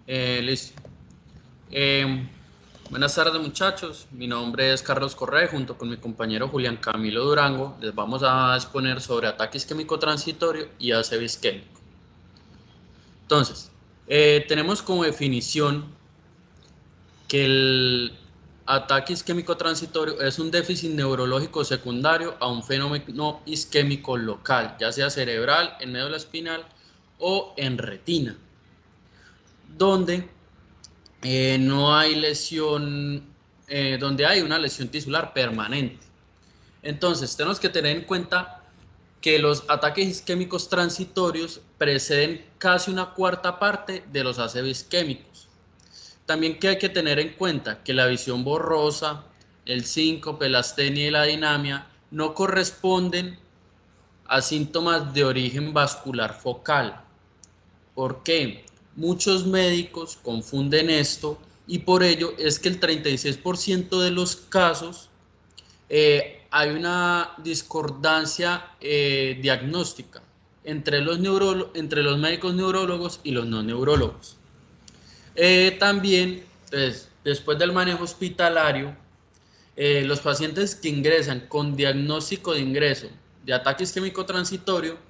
Listo. Eh, Buenas tardes, muchachos. Mi nombre es Carlos Correa. Junto con mi compañero Julián Camilo Durango les vamos a exponer sobre ataque isquémico transitorio y ACV isquémico. Entonces, tenemos como definición que el ataque isquémico transitorio es un déficit neurológico secundario a un fenómeno isquémico local, ya sea cerebral, en médula espinal o en retina, donde no hay lesión, donde hay una lesión tisular permanente. Entonces, tenemos que tener en cuenta que los ataques isquémicos transitorios preceden casi una cuarta parte de los ACV isquémicos. También que hay que tener en cuenta que la visión borrosa, el síncope, la astenia y la dinamia no corresponden a síntomas de origen vascular focal. ¿Por qué? Muchos médicos confunden esto y por ello es que el 36% de los casos hay una discordancia diagnóstica entre los médicos neurólogos y los no neurólogos. También, pues, después del manejo hospitalario, los pacientes que ingresan con diagnóstico de ingreso de ataque isquémico transitorio,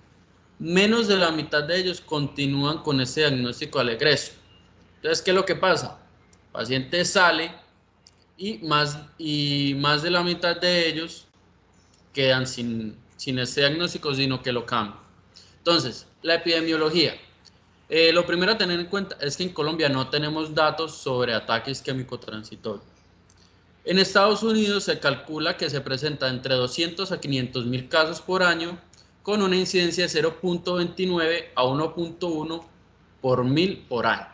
menos de la mitad de ellos continúan con ese diagnóstico al egreso. Entonces, ¿qué es lo que pasa? El paciente sale y más de la mitad de ellos quedan sin ese diagnóstico, sino que lo cambian. Entonces, la epidemiología. Lo primero a tener en cuenta es que en Colombia no tenemos datos sobre ataque isquémico transitorio. En Estados Unidos se calcula que se presenta entre 200 a 500 mil casos por año, con una incidencia de 0.29 a 1.1 por mil por año.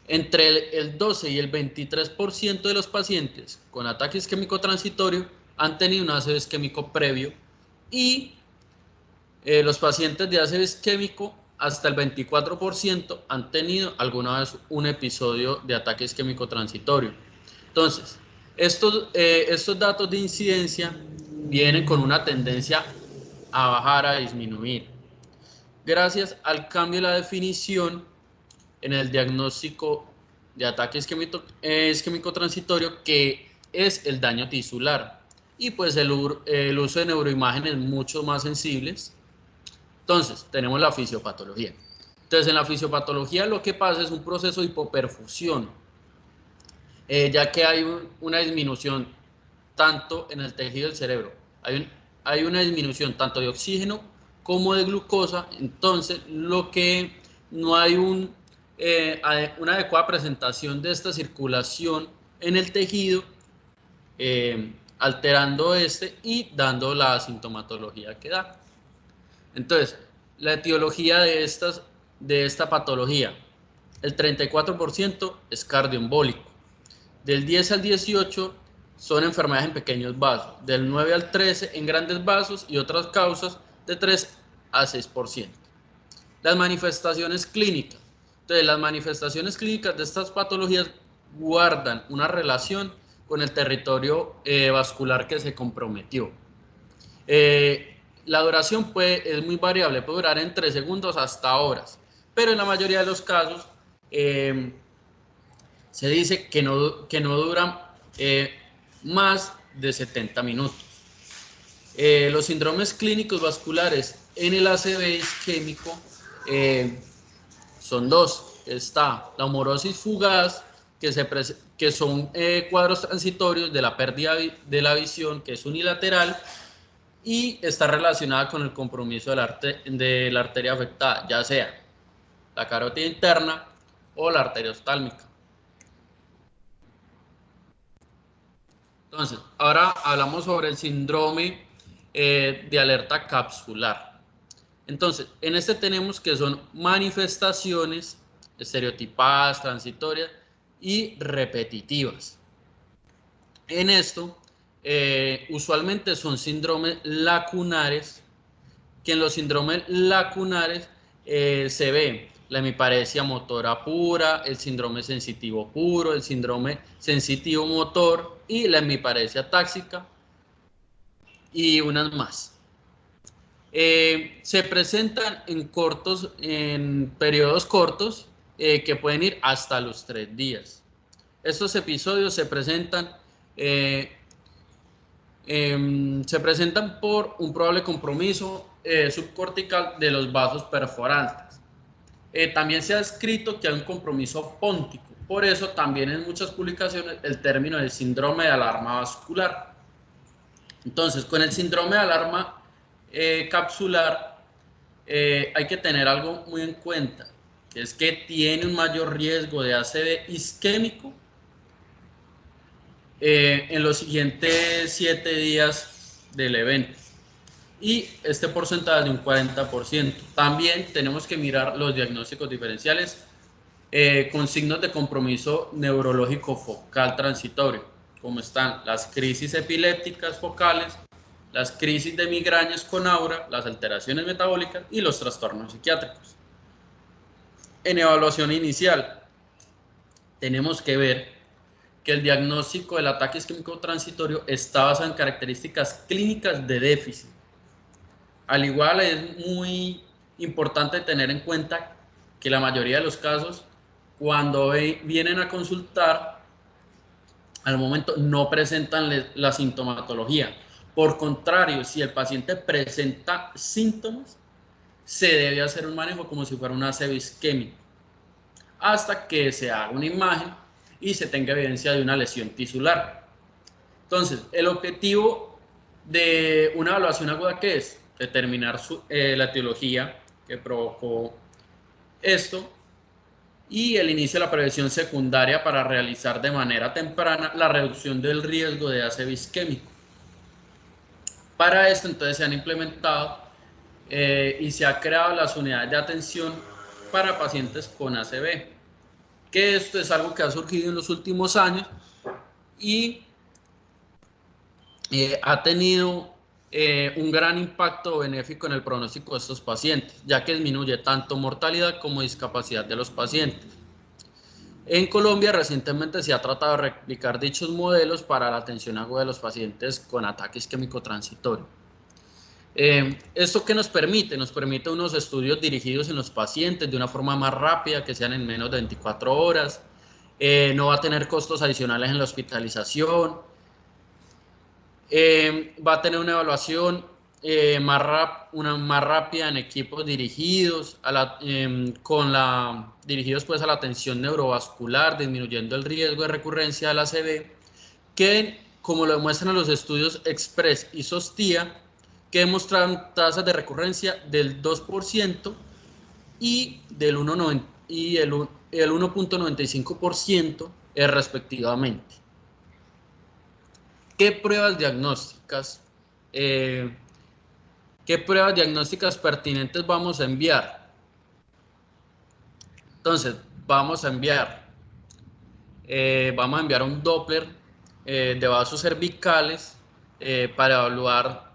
Entre el 12 y el 23% de los pacientes con ataque isquémico transitorio han tenido un ACV isquémico previo y los pacientes de ACV isquémico hasta el 24% han tenido alguna vez un episodio de ataque isquémico transitorio. Entonces, estos datos de incidencia vienen con una tendencia a bajar, a disminuir, gracias al cambio de la definición en el diagnóstico de ataque isquémico transitorio, que es el daño tisular, y pues el uso de neuroimágenes mucho más sensibles. Entonces, tenemos la fisiopatología. Entonces, en la fisiopatología lo que pasa es un proceso de hipoperfusión, ya que hay una disminución tanto en el tejido del cerebro, hay una disminución tanto de oxígeno como de glucosa. Entonces, lo que no hay una adecuada presentación de esta circulación en el tejido, alterando este y dando la sintomatología que da. Entonces, la etiología de esta patología, el 34% es cardioembólico, del 10 al 18 son enfermedades en pequeños vasos, del 9 al 13 en grandes vasos y otras causas de 3 a 6%. Las manifestaciones clínicas. Entonces, las manifestaciones clínicas de estas patologías guardan una relación con el territorio vascular que se comprometió. La duración es muy variable, puede durar entre segundos hasta horas, pero en la mayoría de los casos se dice que no duran más de 70 minutos. Los síndromes clínicos vasculares en el ACV isquémico son dos. Está la humorosis fugaz, que son cuadros transitorios de la pérdida de la visión, que es unilateral, y está relacionada con el compromiso de la arteria afectada, ya sea la carótida interna o la arteria oftálmica. Entonces, ahora hablamos sobre el síndrome de alerta capsular. Entonces, en este tenemos que son manifestaciones estereotipadas, transitorias y repetitivas. En esto, usualmente son síndromes lacunares, que en los síndromes lacunares se ve la hemiparesia motora pura, el síndrome sensitivo puro, el síndrome sensitivo motor y la hemiparesia táxica y unas más. Se presentan en periodos cortos, que pueden ir hasta los 3 días. Estos episodios se presentan por un probable compromiso subcortical de los vasos perforantes. También se ha descrito que hay un compromiso póntico, por eso también en muchas publicaciones el término de síndrome de alarma vascular. Entonces, con el síndrome de alarma capsular hay que tener algo muy en cuenta, que es que tiene un mayor riesgo de ACV isquémico en los siguientes 7 días del evento, y este porcentaje de un 40%. También tenemos que mirar los diagnósticos diferenciales con signos de compromiso neurológico focal transitorio, como están las crisis epilépticas focales, las crisis de migrañas con aura, las alteraciones metabólicas y los trastornos psiquiátricos. En evaluación inicial, tenemos que ver que el diagnóstico del ataque isquémico transitorio está basado en características clínicas de déficit. Al igual, es muy importante tener en cuenta que la mayoría de los casos, cuando vienen a consultar, al momento no presentan la sintomatología. Por contrario, si el paciente presenta síntomas, se debe hacer un manejo como si fuera una ACV isquémica, hasta que se haga una imagen y se tenga evidencia de una lesión tisular. Entonces, el objetivo de una evaluación aguda, ¿qué es? Determinar la etiología que provocó esto y el inicio de la prevención secundaria para realizar de manera temprana la reducción del riesgo de ACV isquémico. Para esto, entonces, se han implementado y se ha creado las unidades de atención para pacientes con ACV, que esto es algo que ha surgido en los últimos años y ha tenido un gran impacto benéfico en el pronóstico de estos pacientes, ya que disminuye tanto mortalidad como discapacidad de los pacientes. En Colombia recientemente se ha tratado de replicar dichos modelos para la atención aguda de los pacientes con ataque isquémico transitorio. ¿Esto qué nos permite? Nos permite unos estudios dirigidos en los pacientes de una forma más rápida, que sean en menos de 24 horas, no va a tener costos adicionales en la hospitalización, va a tener una evaluación más rápida en equipos dirigidos, dirigidos pues a la atención neurovascular, disminuyendo el riesgo de recurrencia de la ACV, que como lo demuestran los estudios Express y SOSTIA, que demostraron tasas de recurrencia del 2% y del 1.95% respectivamente. ¿Qué pruebas diagnósticas pertinentes vamos a enviar? Entonces, vamos a enviar un Doppler de vasos cervicales para evaluar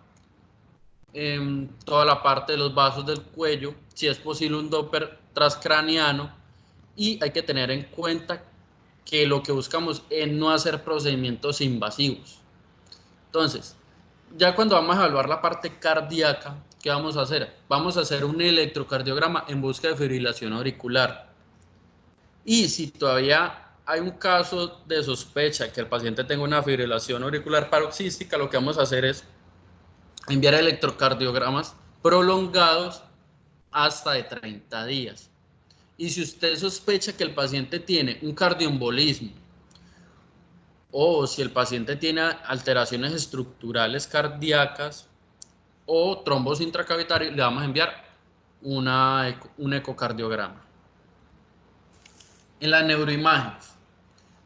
toda la parte de los vasos del cuello, si es posible un Doppler transcraniano, y hay que tener en cuenta que lo que buscamos es no hacer procedimientos invasivos. Entonces, ya cuando vamos a evaluar la parte cardíaca, ¿qué vamos a hacer? Vamos a hacer un electrocardiograma en busca de fibrilación auricular. Y si todavía hay un caso de sospecha que el paciente tenga una fibrilación auricular paroxística, lo que vamos a hacer es enviar electrocardiogramas prolongados hasta de 30 días. Y si usted sospecha que el paciente tiene un cardioembolismo, o si el paciente tiene alteraciones estructurales cardíacas o trombos intracavitarios, le vamos a enviar un ecocardiograma. En las neuroimágenes,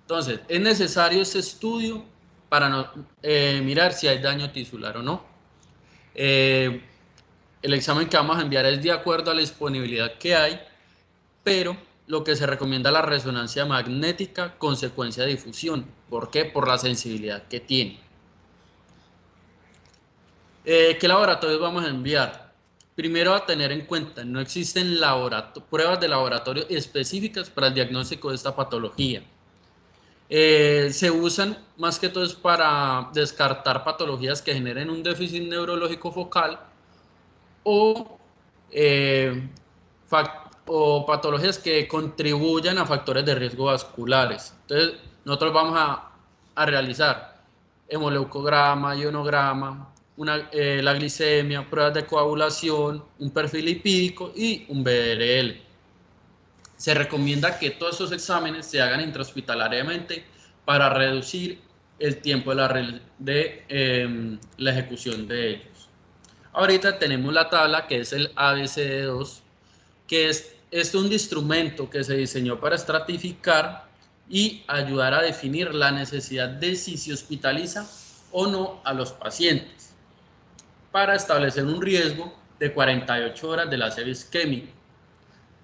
entonces, es necesario ese estudio para mirar si hay daño tisular o no. El examen que vamos a enviar es de acuerdo a la disponibilidad que hay, pero lo que se recomienda es la resonancia magnética con secuencia de difusión. ¿Por qué? Por la sensibilidad que tiene. ¿Qué laboratorios vamos a enviar? Primero, a tener en cuenta, no existen pruebas de laboratorio específicas para el diagnóstico de esta patología. Se usan más que todo para descartar patologías que generen un déficit neurológico focal o o patologías que contribuyan a factores de riesgo vasculares. Entonces, nosotros vamos a realizar hemoleucograma, ionograma, la glicemia, pruebas de coagulación, un perfil lipídico y un BRL. Se recomienda que todos esos exámenes se hagan intrahospitalariamente para reducir el tiempo de la ejecución de ellos. Ahorita tenemos la tabla que es el ABCD2, que es un instrumento que se diseñó para estratificar y ayudar a definir la necesidad de si se hospitaliza o no a los pacientes, para establecer un riesgo de 48 horas de la ACV isquémica.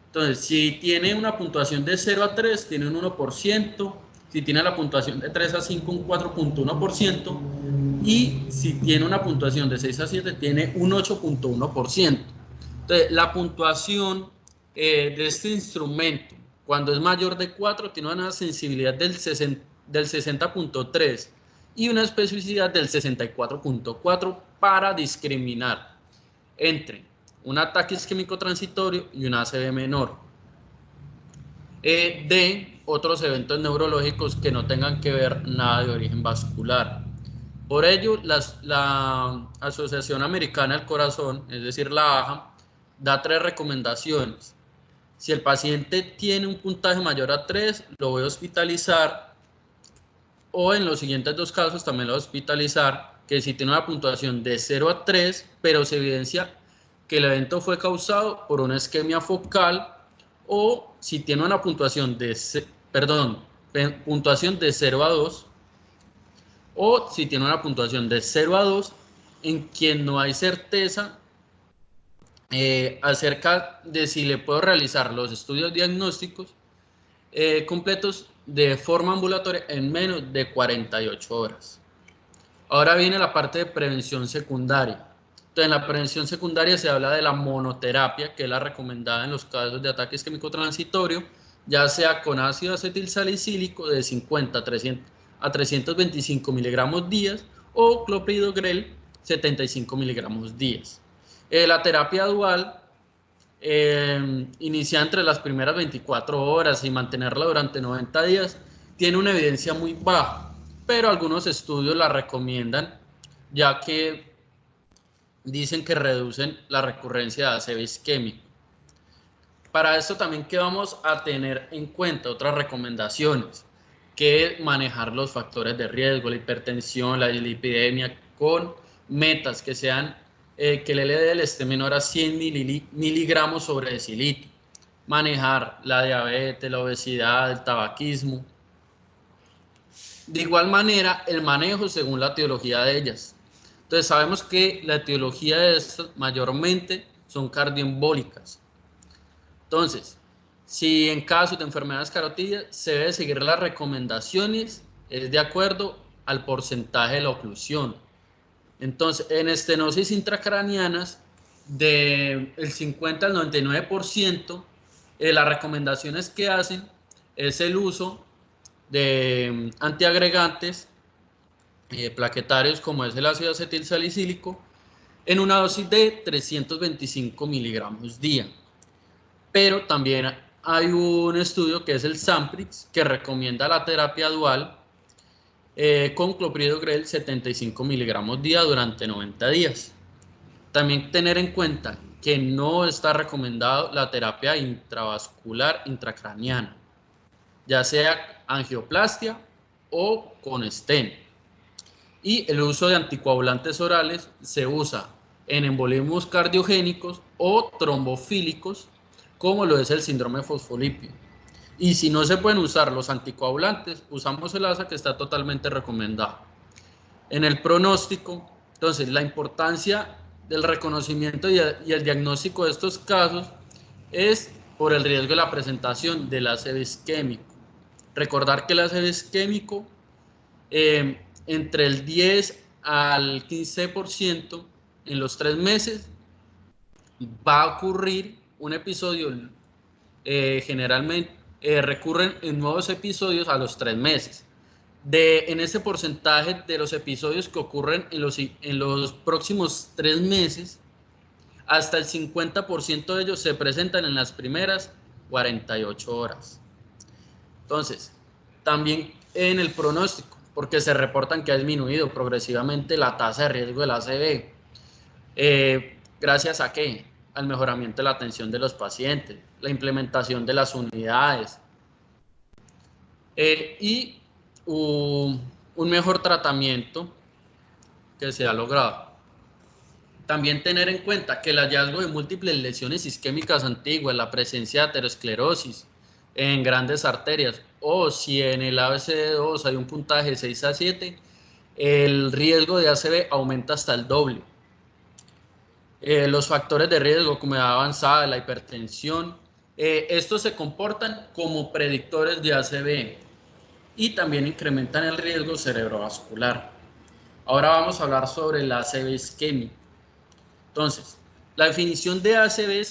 Entonces, si tiene una puntuación de 0 a 3, tiene un 1%, si tiene la puntuación de 3 a 5, un 4.1%, y si tiene una puntuación de 6 a 7, tiene un 8.1%. Entonces, la puntuación de este instrumento, cuando es mayor de 4, tiene una sensibilidad del 60.3 y una especificidad del 64.4 para discriminar entre un ataque isquémico transitorio y un ACV menor de otros eventos neurológicos que no tengan que ver nada de origen vascular. Por ello, la Asociación Americana del Corazón, es decir, la AJA, da 3 recomendaciones. Si el paciente tiene un puntaje mayor a 3, lo voy a hospitalizar, o en los siguientes 2 casos también lo voy a hospitalizar, que si tiene una puntuación de 0 a 3, pero se evidencia que el evento fue causado por una isquemia focal, o si tiene una puntuación de 0 a 2, o si tiene una puntuación de 0 a 2, en quien no hay certeza acerca de si le puedo realizar los estudios diagnósticos completos de forma ambulatoria en menos de 48 horas. Ahora viene la parte de prevención secundaria. Entonces, en la prevención secundaria se habla de la monoterapia, que es la recomendada en los casos de ataque isquémico transitorio, ya sea con ácido acetilsalicílico de 50 a 325 miligramos días o clopidogrel 75 miligramos días. La terapia dual, iniciada entre las primeras 24 horas y mantenerla durante 90 días, tiene una evidencia muy baja, pero algunos estudios la recomiendan, ya que dicen que reducen la recurrencia de ACV isquémico. Para esto también que vamos a tener en cuenta otras recomendaciones, que es manejar los factores de riesgo, la hipertensión, la dislipidemia, con metas que sean que el LDL esté menor a 100 miligramos sobre decilitro. Manejar la diabetes, la obesidad, el tabaquismo. De igual manera, el manejo según la etiología de ellas. Entonces, sabemos que la etiología de estas mayormente son cardioembólicas. Entonces, si en caso de enfermedades carotídeas se debe seguir las recomendaciones, es de acuerdo al porcentaje de la oclusión. Entonces, en estenosis intracraneanas, del 50 al 99%, las recomendaciones que hacen es el uso de antiagregantes plaquetarios como es el ácido acetilsalicílico en una dosis de 325 miligramos día. Pero también hay un estudio que es el SAMPRIX que recomienda la terapia dual con clopidogrel 75 miligramos día durante 90 días. También tener en cuenta que no está recomendado la terapia intravascular intracraneana, ya sea angioplastia o con stent. Y el uso de anticoagulantes orales se usa en embolismos cardiogénicos o trombofílicos, como lo es el síndrome fosfolípido. Y si no se pueden usar los anticoagulantes, usamos el ASA, que está totalmente recomendado. En el pronóstico, entonces, la importancia del reconocimiento y el diagnóstico de estos casos es por el riesgo de la presentación del ACV isquémico. Recordar que el ACV isquémico, entre el 10 al 15% en los 3 meses, va a ocurrir un episodio, generalmente recurren en nuevos episodios a los 3 meses. En ese porcentaje de los episodios que ocurren en los próximos 3 meses, hasta el 50% de ellos se presentan en las primeras 48 horas. Entonces, también en el pronóstico, porque se reportan que ha disminuido progresivamente la tasa de riesgo del ACV. ¿Gracias a qué? Al mejoramiento de la atención de los pacientes, la implementación de las unidades y un mejor tratamiento que se ha logrado. También tener en cuenta que el hallazgo de múltiples lesiones isquémicas antiguas, la presencia de aterosclerosis en grandes arterias, o si en el ABCD2 hay un puntaje de 6 a 7, el riesgo de ACV aumenta hasta el doble. Los factores de riesgo como edad avanzada, la hipertensión, estos se comportan como predictores de ACV y también incrementan el riesgo cerebrovascular. Ahora vamos a hablar sobre el ACV isquémico. Entonces, la definición de ACV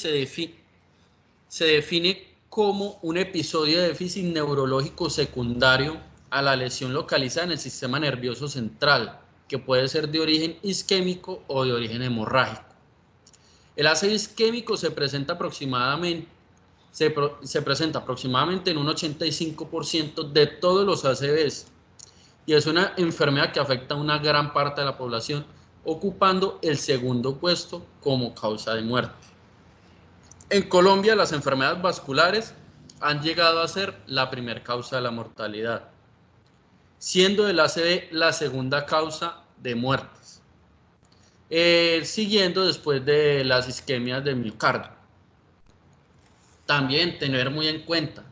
se define como un episodio de déficit neurológico secundario a la lesión localizada en el sistema nervioso central, que puede ser de origen isquémico o de origen hemorrágico. El ACV isquémico se presenta aproximadamente en un 85% de todos los ACVs y es una enfermedad que afecta a una gran parte de la población, ocupando el segundo puesto como causa de muerte. En Colombia, las enfermedades vasculares han llegado a ser la primera causa de la mortalidad, siendo el ACV la segunda causa de muertes, siguiendo después de las isquemias de miocardio. También tener muy en cuenta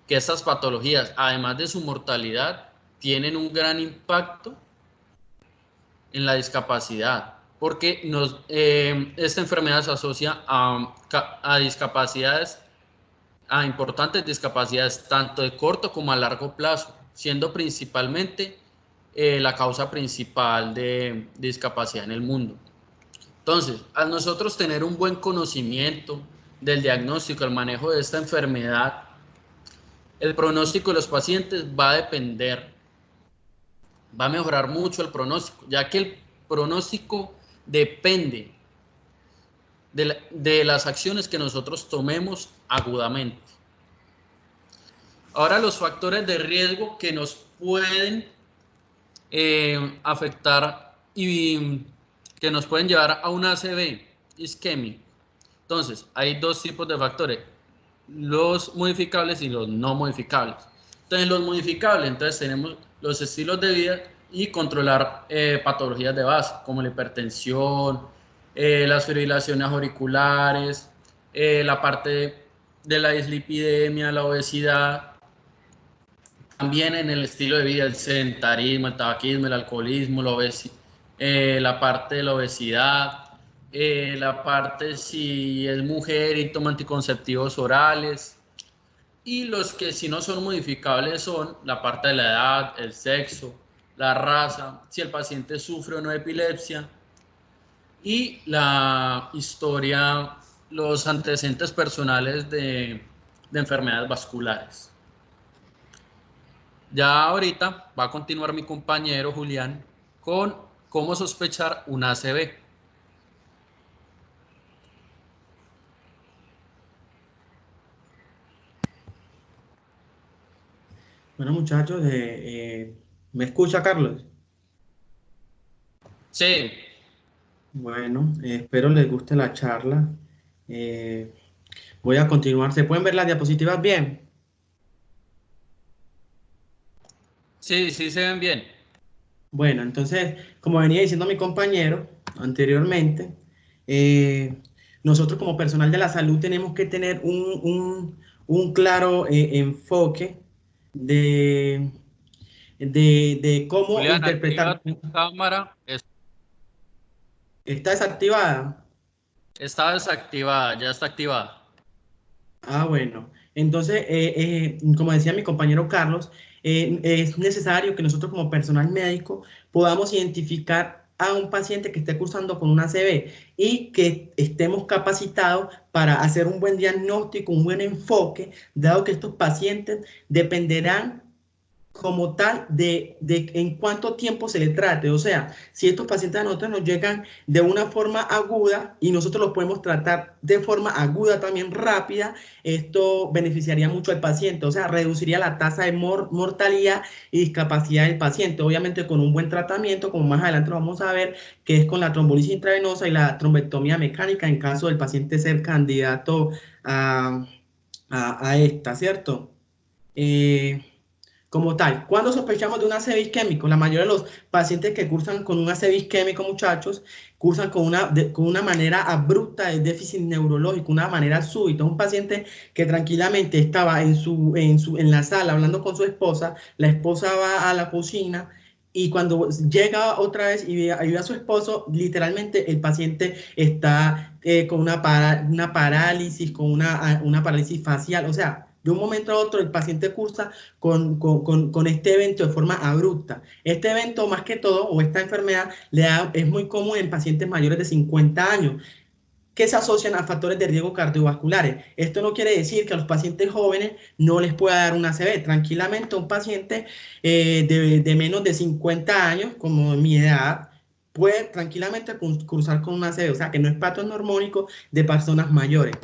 que estas patologías, además de su mortalidad, tienen un gran impacto en la discapacidad, porque esta enfermedad se asocia a discapacidades, a importantes discapacidades, tanto de corto como a largo plazo, siendo principalmente la causa principal de discapacidad en el mundo. Entonces, al nosotros tener un buen conocimiento del diagnóstico, el manejo de esta enfermedad, el pronóstico de los pacientes va a depender, va a mejorar mucho el pronóstico, ya que el pronóstico depende de las acciones que nosotros tomemos agudamente. Ahora, los factores de riesgo que nos pueden afectar y que nos pueden llevar a un ACV isquémico. Entonces, hay dos tipos de factores, los modificables y los no modificables. Entonces, los modificables, entonces tenemos los estilos de vida y controlar patologías de base, como la hipertensión, las fibrilaciones auriculares, la parte de la dislipidemia, la obesidad. También en el estilo de vida, el sedentarismo, el tabaquismo, el alcoholismo, la parte de la obesidad, la parte si es mujer y toma anticonceptivos orales, y los que si no son modificables son la parte de la edad, el sexo, la raza, si el paciente sufre o no de epilepsia, y la historia, los antecedentes personales de enfermedades vasculares. Ya ahorita va a continuar mi compañero Julián con cómo sospechar un ACV. Bueno, muchachos, ¿me escucha, Carlos? Sí, Bueno, espero les guste la charla. Eh, Voy a continuar. ¿Se pueden ver las diapositivas bien? sí, sí se ven bien. Bueno, entonces, como venía diciendo mi compañero anteriormente, eh, nosotros como personal de la salud tenemos que tener un claro enfoque de, de cómo Julián, interpretar. activa tu cámara. ¿Está desactivada? Está desactivada, ya está activada. Ah, bueno. Entonces, como decía mi compañero Carlos, es necesario que nosotros como personal médico podamos identificar a un paciente que esté cursando con una ACV y que estemos capacitados para hacer un buen diagnóstico, un buen enfoque, dado que estos pacientes dependerán como tal de en cuánto tiempo se le trate. O sea, si estos pacientes a nosotros nos llegan de una forma aguda y nosotros los podemos tratar de forma aguda también rápida, esto beneficiaría mucho al paciente. O sea, reduciría la tasa de mortalidad y discapacidad del paciente. Obviamente con un buen tratamiento, como más adelante lo vamos a ver, que es con la trombolisis intravenosa y la trombectomía mecánica en caso del paciente ser candidato a, a esta, ¿cierto? Eh, como tal, cuando sospechamos de un ACV isquémico, la mayoría de los pacientes que cursan con un ACV isquémico, muchachos, cursan con una manera abrupta de déficit neurológico, una manera súbita. Un paciente que tranquilamente estaba en la sala hablando con su esposa, la esposa va a la cocina y cuando llega otra vez y ve a su esposo, literalmente el paciente está con una parálisis, con una parálisis facial, o sea, de un momento a otro el paciente cursa con este evento de forma abrupta. Este evento, más que todo, o esta enfermedad, es muy común en pacientes mayores de 50 años que se asocian a factores de riesgo cardiovasculares. Esto no quiere decir que a los pacientes jóvenes no les pueda dar una ACV. Tranquilamente, un paciente de menos de 50 años, como mi edad, puede tranquilamente cursar con una ACV. O sea, que no es patrón hormónico de personas mayores.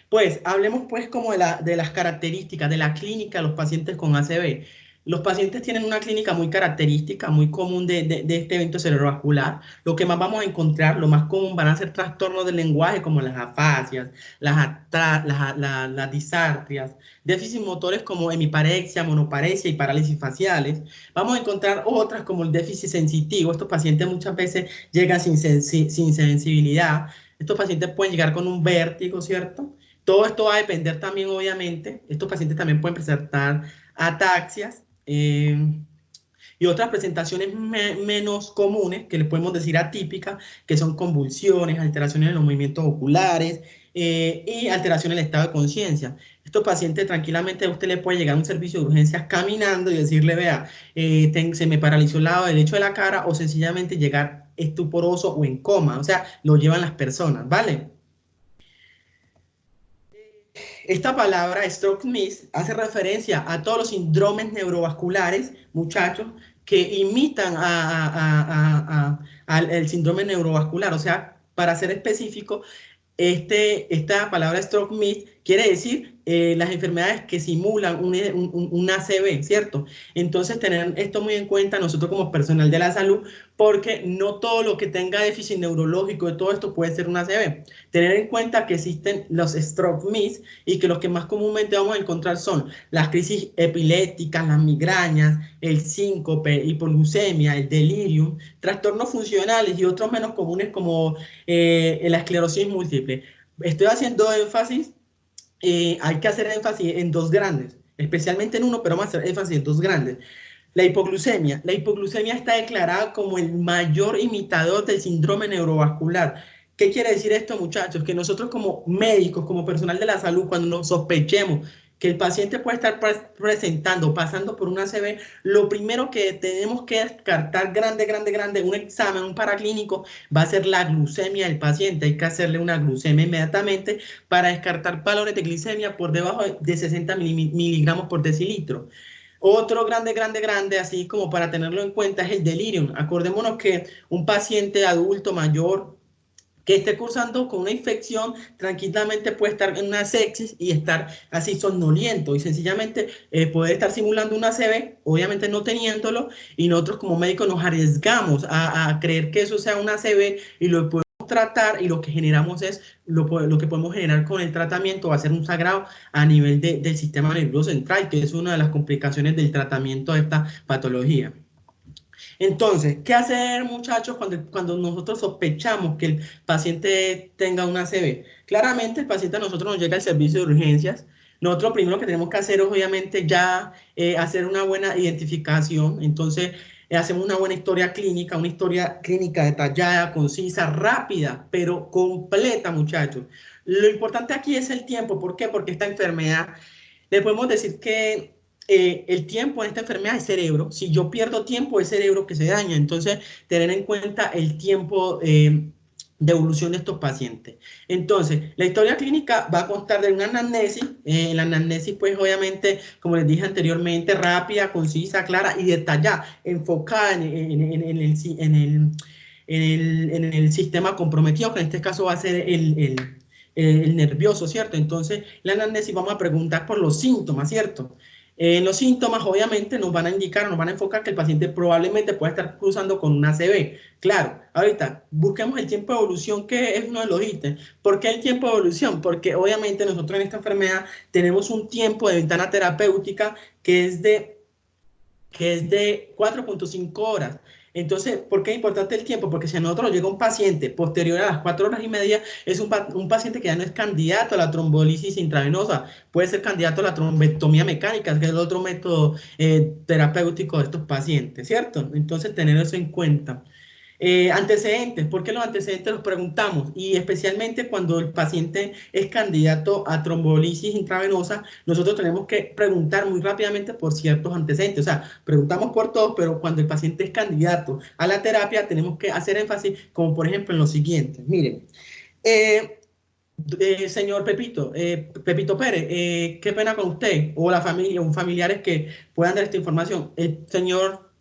Pues hablemos pues como de las características de la clínica de los pacientes con ACV. Los pacientes tienen una clínica muy característica, muy común de este evento cerebrovascular. Lo que más vamos a encontrar, lo más común van a ser trastornos del lenguaje como las afasias, las disartrias, déficits motores como hemiparexia, monoparexia y parálisis faciales. Vamos a encontrar otras como el déficit sensitivo. Estos pacientes muchas veces llegan sin sensibilidad. Estos pacientes pueden llegar con un vértigo, ¿cierto? Todo esto va a depender también, obviamente, estos pacientes también pueden presentar ataxias y otras presentaciones menos comunes, que le podemos decir atípicas, que son convulsiones, alteraciones en los movimientos oculares y alteraciones en el estado de conciencia. Estos pacientes tranquilamente a usted le puede llegar a un servicio de urgencias caminando y decirle, vea, se me paralizó el lado derecho de la cara o sencillamente llegar estuporoso o en coma, o sea, lo llevan las personas, ¿vale? Esta palabra stroke miss hace referencia a todos los síndromes neurovasculares, muchachos, que imitan al síndrome neurovascular. O sea, para ser específico, esta palabra stroke miss quiere decir las enfermedades que simulan un ACV, ¿cierto? Entonces, tener esto muy en cuenta nosotros como personal de la salud, porque no todo lo que tenga déficit neurológico de todo esto puede ser un ACV. Tener en cuenta que existen los stroke miss y que los que más comúnmente vamos a encontrar son las crisis epilépticas, las migrañas, el síncope, hipoglucemia, el delirium, trastornos funcionales y otros menos comunes como la esclerosis múltiple. Estoy haciendo énfasis, hay que hacer énfasis en dos grandes, especialmente en uno, pero vamos a hacer énfasis en dos grandes. La hipoglucemia está declarada como el mayor imitador del síndrome neurovascular. ¿Qué quiere decir esto, muchachos? Que nosotros como médicos, como personal de la salud, cuando nos sospechemos que el paciente puede estar pasando por una ACV, lo primero que tenemos que descartar grande, un examen, un paraclínico, va a ser la glucemia del paciente. Hay que hacerle una glucemia inmediatamente para descartar valores de glicemia por debajo de 60 miligramos por decilitro. Otro grande, así como para tenerlo en cuenta, es el delirium. Acordémonos que un paciente adulto mayor que esté cursando con una infección tranquilamente puede estar en una sepsis y estar así somnoliento y sencillamente puede estar simulando una ACV, obviamente no teniéndolo, y nosotros como médicos nos arriesgamos a creer que eso sea una ACV y lo podemos tratar, y lo que generamos es lo que podemos generar con el tratamiento va a ser un sagrado a nivel del sistema nervioso central, que es una de las complicaciones del tratamiento de esta patología. Entonces, ¿qué hacer, muchachos, cuando nosotros sospechamos que el paciente tenga una ACV? Claramente, el paciente a nosotros nos llega al servicio de urgencias. Nosotros lo primero que tenemos que hacer es, obviamente, ya hacer una buena identificación. Entonces, hacemos una buena historia clínica detallada, concisa, rápida, pero completa, muchachos. Lo importante aquí es el tiempo. ¿Por qué? Porque esta enfermedad, le podemos decir que el tiempo en esta enfermedad es cerebro. Si yo pierdo tiempo, es cerebro que se daña. Entonces, tener en cuenta el tiempo de evolución de estos pacientes. Entonces, la historia clínica va a constar de una anamnesis. La anamnesis, pues, obviamente, como les dije anteriormente, rápida, concisa, clara y detallada, enfocada en el sistema comprometido, que en este caso va a ser el nervioso, ¿cierto? Entonces, la anamnesis vamos a preguntar por los síntomas, ¿cierto? Los síntomas obviamente nos van a indicar, nos van a enfocar que el paciente probablemente pueda estar cruzando con una ACV. Claro, ahorita busquemos el tiempo de evolución, que es uno de los ítems. ¿Por qué el tiempo de evolución? Porque obviamente nosotros en esta enfermedad tenemos un tiempo de ventana terapéutica que es de 4.5 horas. Entonces, ¿por qué es importante el tiempo? Porque si a nosotros llega un paciente posterior a las 4 horas y media, es un paciente que ya no es candidato a la trombolisis intravenosa, puede ser candidato a la trombectomía mecánica, que es el otro método terapéutico de estos pacientes, ¿cierto? Entonces, tener eso en cuenta. Antecedentes, ¿por qué los antecedentes los preguntamos? Y especialmente cuando el paciente es candidato a trombolisis intravenosa, nosotros tenemos que preguntar muy rápidamente por ciertos antecedentes. O sea, preguntamos por todos, pero cuando el paciente es candidato a la terapia, tenemos que hacer énfasis, como por ejemplo en lo siguiente. Miren, señor Pepito, Pepito Pérez, qué pena con usted o la familia o familiares que puedan dar esta información. El señor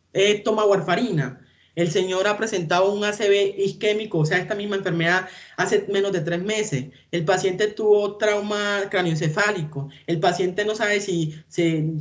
toma warfarina. El señor ha presentado un ACV isquémico, o sea, esta misma enfermedad hace menos de 3 meses. El paciente tuvo trauma craneoencefálico. El paciente no sabe si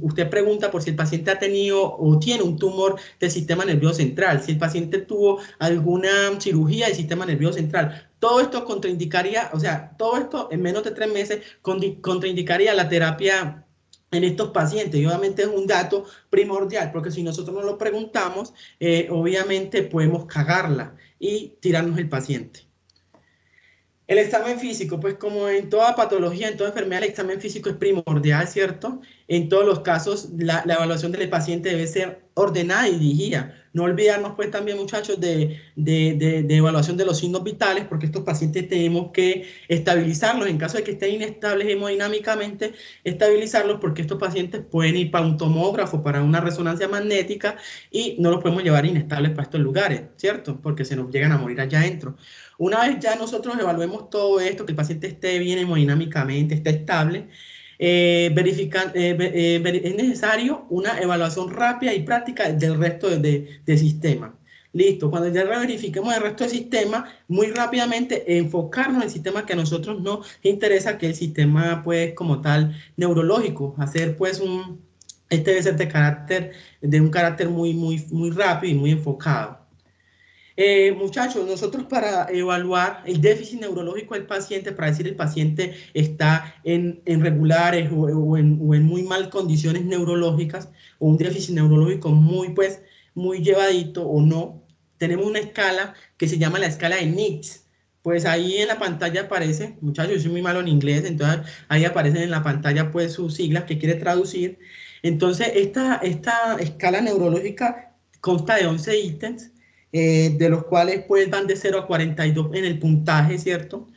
usted pregunta por si el paciente ha tenido o tiene un tumor del sistema nervioso central, si el paciente tuvo alguna cirugía del sistema nervioso central. Todo esto contraindicaría, o sea, todo esto en menos de 3 meses contraindicaría la terapia en estos pacientes. Y obviamente es un dato primordial, porque si nosotros no lo preguntamos, obviamente podemos cagarla y tirarnos el paciente. El examen físico, pues como en toda patología, en toda enfermedad, el examen físico es primordial, ¿cierto? En todos los casos, la evaluación del paciente debe ser ordenada y dirigida. No olvidarnos, pues, también, muchachos, de evaluación de los signos vitales, porque estos pacientes tenemos que estabilizarlos. En caso de que estén inestables hemodinámicamente, estabilizarlos, porque estos pacientes pueden ir para un tomógrafo, para una resonancia magnética, y no los podemos llevar inestables para estos lugares, ¿cierto? Porque se nos llegan a morir allá adentro. Una vez ya nosotros evaluemos todo esto, que el paciente esté bien hemodinámicamente, esté estable, es necesario una evaluación rápida y práctica del resto de sistema. Listo, cuando ya verifiquemos el resto del sistema, muy rápidamente enfocarnos en el sistema que a nosotros nos interesa, que es el sistema, pues, como tal, neurológico. Hacer, pues, este debe ser de un carácter muy rápido y muy enfocado. Muchachos, nosotros para evaluar el déficit neurológico del paciente, para decir el paciente está en regulares o en muy mal condiciones neurológicas, o un déficit neurológico muy llevadito o no, tenemos una escala que se llama la escala de Nix. Pues ahí en la pantalla aparece, muchachos, yo soy muy malo en inglés, entonces ahí aparecen en la pantalla pues sus siglas que quiere traducir. Entonces, esta escala neurológica consta de 11 ítems, de los cuales pues van de 0 a 42 en el puntaje, ¿cierto?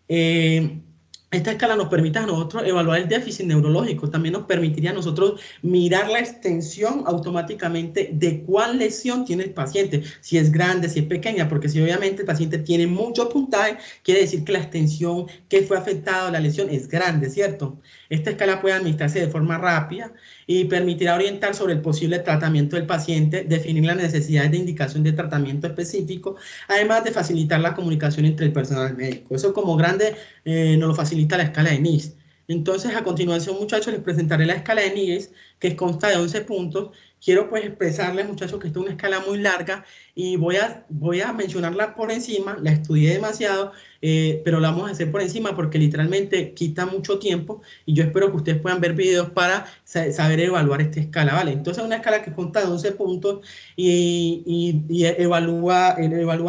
Esta escala nos permite a nosotros evaluar el déficit neurológico, también nos permitiría a nosotros mirar la extensión automáticamente de cuál lesión tiene el paciente, si es grande, si es pequeña, porque si obviamente el paciente tiene mucho puntaje, quiere decir que la extensión que fue afectada la lesión es grande, ¿cierto? Esta escala puede administrarse de forma rápida y permitirá orientar sobre el posible tratamiento del paciente, definir las necesidades de indicación de tratamiento específico, además de facilitar la comunicación entre el personal médico. Eso como grande nos lo facilita la escala de NIS. Entonces, a continuación, muchachos, les presentaré la escala de NIS, que consta de 11 puntos. Quiero pues expresarles, muchachos, que esta es una escala muy larga y voy a mencionarla por encima. La estudié demasiado, pero la vamos a hacer por encima porque literalmente quita mucho tiempo y yo espero que ustedes puedan ver videos para saber evaluar esta escala, ¿vale? Entonces, es una escala que consta de 11 puntos y evalúa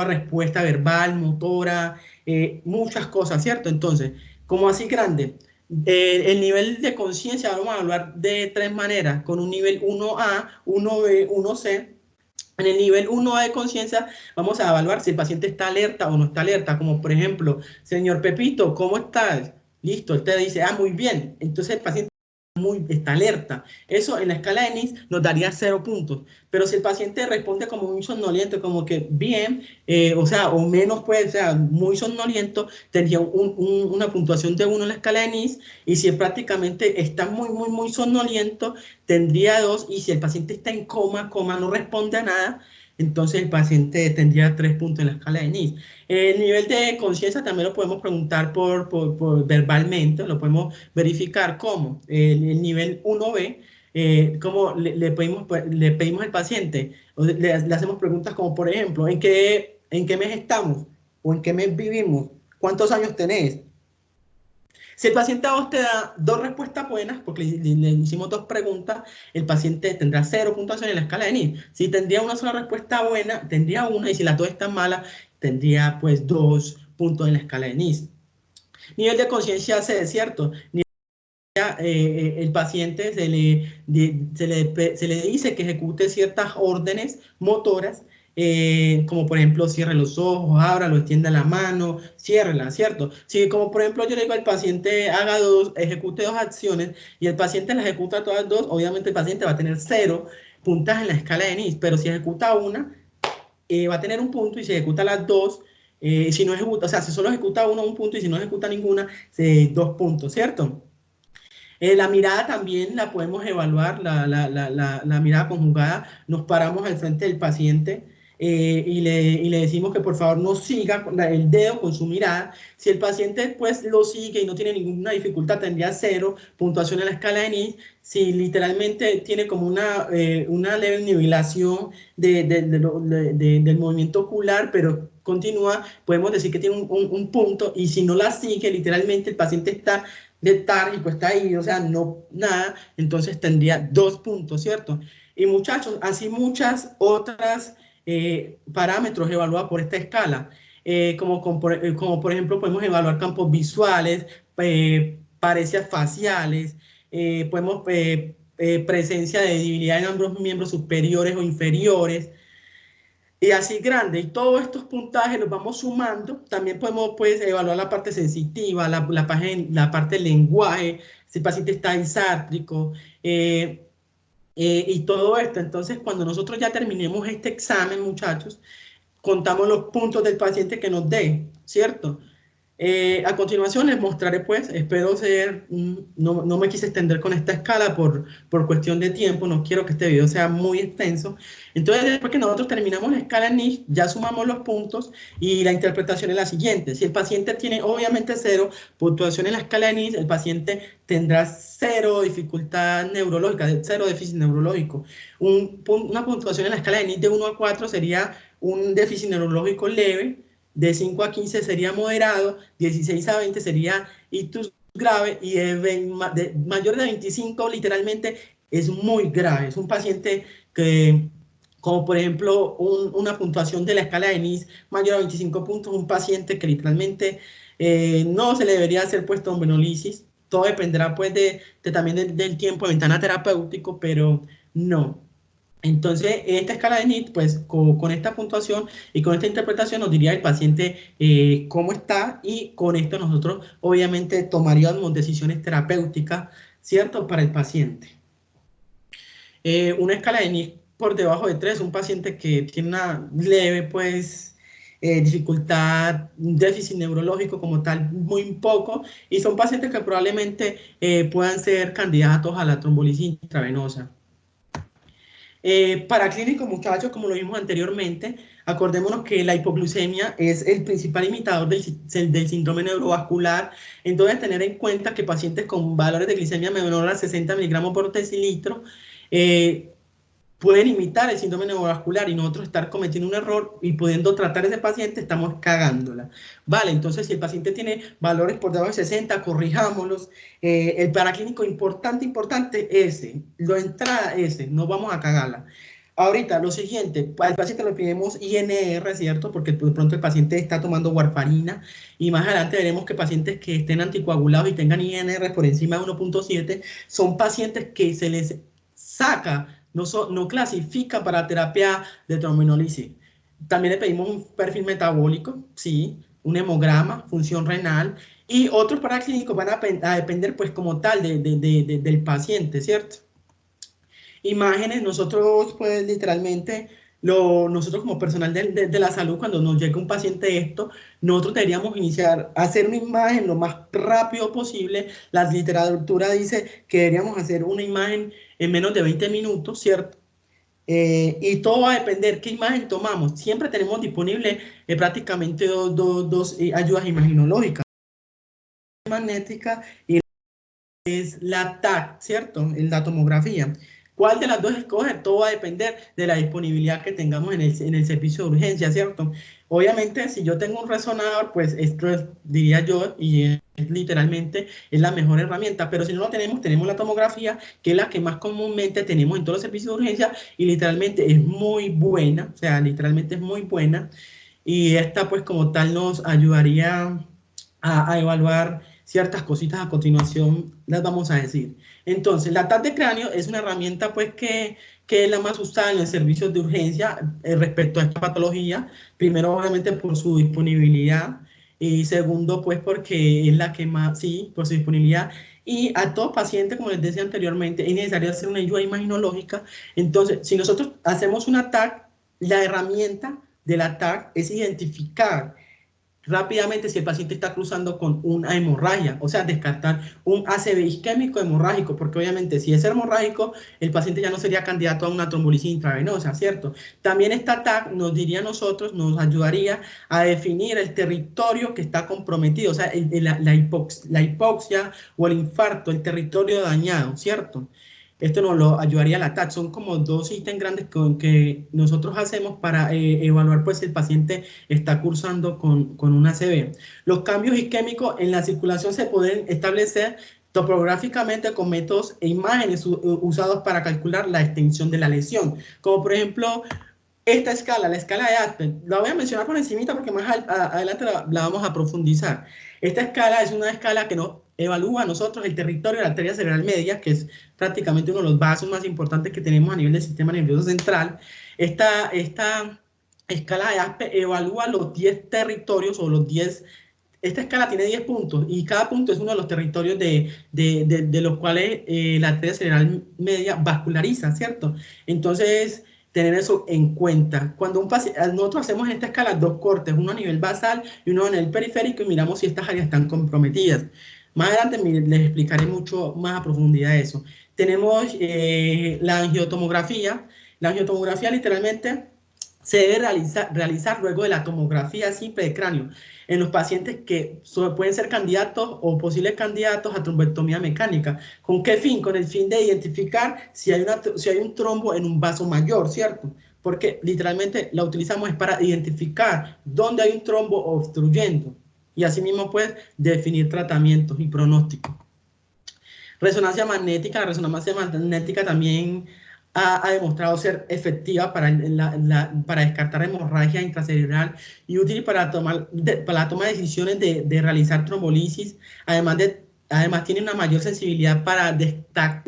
respuesta verbal, motora, muchas cosas, ¿cierto? Entonces, como así grande, el nivel de conciencia vamos a hablar de 3 maneras, con un nivel 1A, 1B, 1C. En el nivel 1A de conciencia vamos a evaluar si el paciente está alerta o no está alerta, como por ejemplo, señor Pepito, ¿cómo estás? Listo, él te dice, muy bien. Entonces el paciente está alerta. Eso en la escala de NIS nos daría 0 puntos. Pero si el paciente responde como muy somnoliento, como que bien, o sea, o menos, pues, o sea, muy somnoliento, tendría una puntuación de 1 en la escala de NIS. Y si prácticamente está muy somnoliento, tendría 2. Y si el paciente está en coma, no responde a nada, entonces el paciente tendría 3 puntos en la escala de NIS. El nivel de conciencia también lo podemos preguntar por verbalmente, lo podemos verificar como el nivel 1B, como le pedimos al paciente, o le hacemos preguntas como, por ejemplo, ¿en qué mes estamos? ¿O en qué mes vivimos? ¿Cuántos años tenés? Si el paciente a vos te da 2 respuestas buenas, porque le hicimos 2 preguntas, el paciente tendrá 0 puntuación en la escala de NIS. Si tendría una sola respuesta buena, tendría 1, y si las 2 están malas, tendría pues 2 puntos en la escala de NIS. Nivel de conciencia C, ¿cierto? El paciente se le dice que ejecute ciertas órdenes motoras, como por ejemplo cierre los ojos, ábralo, extienda la mano, ciérrela, ¿cierto? Si como por ejemplo yo le digo al paciente ejecute 2 acciones y el paciente las ejecuta todas 2, obviamente el paciente va a tener 0 puntos en la escala de NIS, pero si ejecuta una, va a tener 1 punto, y si ejecuta las 2, si no ejecuta, o sea, si solo ejecuta uno, 1 punto, y si no ejecuta ninguna, 2 puntos, ¿cierto? La mirada también la podemos evaluar, la mirada conjugada. Nos paramos al frente del paciente, y le decimos que por favor no siga el dedo con su mirada. Si el paciente pues lo sigue y no tiene ninguna dificultad, tendría 0 puntuación en la escala de NIS. Si literalmente tiene como una leve nivelación del movimiento ocular, pero continúa, podemos decir que tiene un punto. Y si no la sigue, literalmente el paciente está letárgico, está ahí, o sea, no, nada, entonces tendría 2 puntos, ¿cierto? Y muchachos, así muchas otras parámetros evaluados por esta escala, como por ejemplo podemos evaluar campos visuales, parecias faciales, podemos presencia de debilidad en ambos miembros superiores o inferiores, y así grande. Y todos estos puntajes los vamos sumando. También podemos pues evaluar la parte sensitiva, la parte del lenguaje, si el paciente está disástrico, y todo esto. Entonces, cuando nosotros ya terminemos este examen, muchachos, contamos los puntos del paciente que nos dé, ¿cierto? A continuación les mostraré pues, espero no me quise extender con esta escala por cuestión de tiempo, no quiero que este video sea muy extenso. Entonces, después que nosotros terminamos la escala NIST, ya sumamos los puntos, y la interpretación es la siguiente. Si el paciente tiene obviamente 0 puntuación en la escala de NIST, el paciente tendrá 0 dificultad neurológica, 0 déficit neurológico. Una puntuación en la escala de NIST de 1 a 4 sería un déficit neurológico leve, de 5 a 15 sería moderado, 16 a 20 sería ictus grave, y mayor de 25 literalmente es muy grave. Es un paciente que, como por ejemplo una puntuación de la escala de NIS mayor a 25 puntos, un paciente que literalmente no se le debería hacer puesto trombolísis. Todo dependerá pues también del tiempo de ventana terapéutico, pero no. Entonces, esta escala de NIT, pues con esta puntuación y con esta interpretación nos diría el paciente cómo está, y con esto nosotros obviamente tomaríamos decisiones terapéuticas, ¿cierto?, para el paciente. Una escala de NIT por debajo de 3, un paciente que tiene una leve, pues, dificultad, déficit neurológico como tal, muy poco, y son pacientes que probablemente puedan ser candidatos a la trombolisis intravenosa. Paraclínico, muchachos, como lo vimos anteriormente, acordémonos que la hipoglucemia es el principal imitador del síndrome neurovascular. Entonces, tener en cuenta que pacientes con valores de glicemia menor a 60 miligramos por decilitro pueden imitar el síndrome neurovascular, y nosotros estar cometiendo un error y pudiendo tratar a ese paciente, estamos cagándola. Vale, entonces si el paciente tiene valores por debajo de 60, corrijámoslos. El paraclínico importante ese, la entrada ese, no vamos a cagarla. Ahorita, lo siguiente, al paciente le pedimos INR, ¿cierto? Porque de pronto el paciente está tomando warfarina, y más adelante veremos que pacientes que estén anticoagulados y tengan INR por encima de 1.7 son pacientes que se les saca, no clasifica para terapia de trombolísis. También le pedimos un perfil metabólico, sí, un hemograma, función renal, Y otros paraclínicos van a depender, pues, como tal, del paciente, ¿cierto? Imágenes, nosotros, pues, literalmente, nosotros como personal de la salud, cuando nos llega un paciente esto, nosotros deberíamos iniciar a hacer una imagen lo más rápido posible. La literatura dice que deberíamos hacer una imagen en menos de 20 minutos, ¿cierto? Y todo va a depender qué imagen tomamos. Siempre tenemos disponible prácticamente dos ayudas imaginológicas, magnética y es la TAC, ¿cierto? La tomografía. ¿Cuál de las dos escoger? Todo va a depender de la disponibilidad que tengamos en el servicio de urgencia, ¿cierto? Obviamente, si yo tengo un resonador, pues esto es, diría yo, y es literalmente es la mejor herramienta, pero si no lo tenemos, tenemos la tomografía, que es la que más comúnmente tenemos en todos los servicios de urgencia y literalmente es muy buena, o sea, literalmente es muy buena y esta pues como tal nos ayudaría a evaluar ciertas cositas a continuación, las vamos a decir. Entonces, la TAC de cráneo es una herramienta pues que es la más usada en los servicios de urgencia respecto a esta patología. Primero, obviamente, por su disponibilidad y segundo, pues porque es la que más, sí, por su disponibilidad. Y a todo paciente, como les decía anteriormente, es necesario hacer una ayuda imaginológica. Entonces, si nosotros hacemos una TAC, la herramienta del ATAC es identificar rápidamente si el paciente está cruzando con una hemorragia, o sea, descartar un ACV isquémico hemorrágico, porque obviamente si es hemorrágico, el paciente ya no sería candidato a una trombolisis intravenosa, ¿cierto? También esta TAC nos diría a nosotros, nos ayudaría a definir el territorio que está comprometido, o sea, la hipoxia o el infarto, el territorio dañado, ¿cierto? Esto nos lo ayudaría a la TAC. Son como dos ítems grandes que nosotros hacemos para evaluar pues si el paciente está cursando con una ACV. Los cambios isquémicos en la circulación se pueden establecer topográficamente con métodos e imágenes usados para calcular la extensión de la lesión, como por ejemplo esta escala, la escala de Aspen. La voy a mencionar por encimita porque más adelante la vamos a profundizar. Esta escala es una escala que nos evalúa a nosotros el territorio de la arteria cerebral media, que es prácticamente uno de los vasos más importantes que tenemos a nivel del sistema nervioso central. Esta escala de Aspen evalúa los 10 territorios o los 10. Esta escala tiene 10 puntos y cada punto es uno de los territorios de los cuales la arteria cerebral media vasculariza, ¿cierto? Entonces, tener eso en cuenta. Cuando nosotros hacemos en esta escala dos cortes, uno a nivel basal y uno a nivel periférico y miramos si estas áreas están comprometidas. Más adelante les explicaré mucho más a profundidad eso. Tenemos la angiotomografía. La angiotomografía literalmente se debe realizar luego de la tomografía simple de cráneo en los pacientes que pueden ser candidatos o posibles candidatos a trombectomía mecánica. ¿Con qué fin? Con el fin de identificar si hay un trombo en un vaso mayor, ¿cierto? Porque literalmente la utilizamos es para identificar dónde hay un trombo obstruyendo y asimismo pues definir tratamientos y pronósticos. Resonancia magnética, la resonancia magnética también ha demostrado ser efectiva para descartar hemorragia intracerebral y útil para la toma de decisiones de realizar trombolisis. Además tiene una mayor sensibilidad para detectar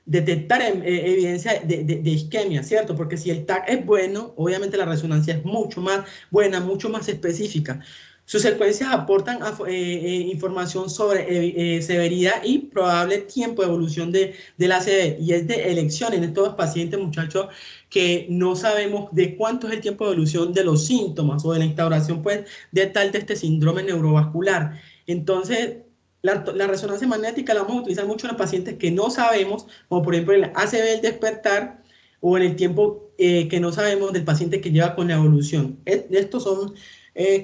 evidencia de isquemia, ¿cierto? Porque si el TAC es bueno, obviamente la resonancia es mucho más buena, mucho más específica. Sus secuencias aportan información sobre severidad y probable tiempo de evolución de la ACV y es de elección en estos pacientes, muchachos, que no sabemos de cuánto es el tiempo de evolución de los síntomas o de la instauración pues, de este síndrome neurovascular. Entonces, la resonancia magnética la vamos a utilizar mucho en los pacientes que no sabemos, como por ejemplo el ACV del despertar o en el tiempo que no sabemos del paciente que lleva con la evolución. Estos son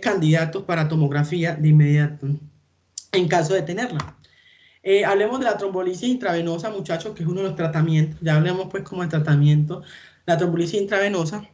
candidatos para tomografía de inmediato, en caso de tenerla. Hablemos de la trombolisis intravenosa, muchachos, que es uno de los tratamientos. Ya hablemos pues como de tratamiento. La trombolisis intravenosa.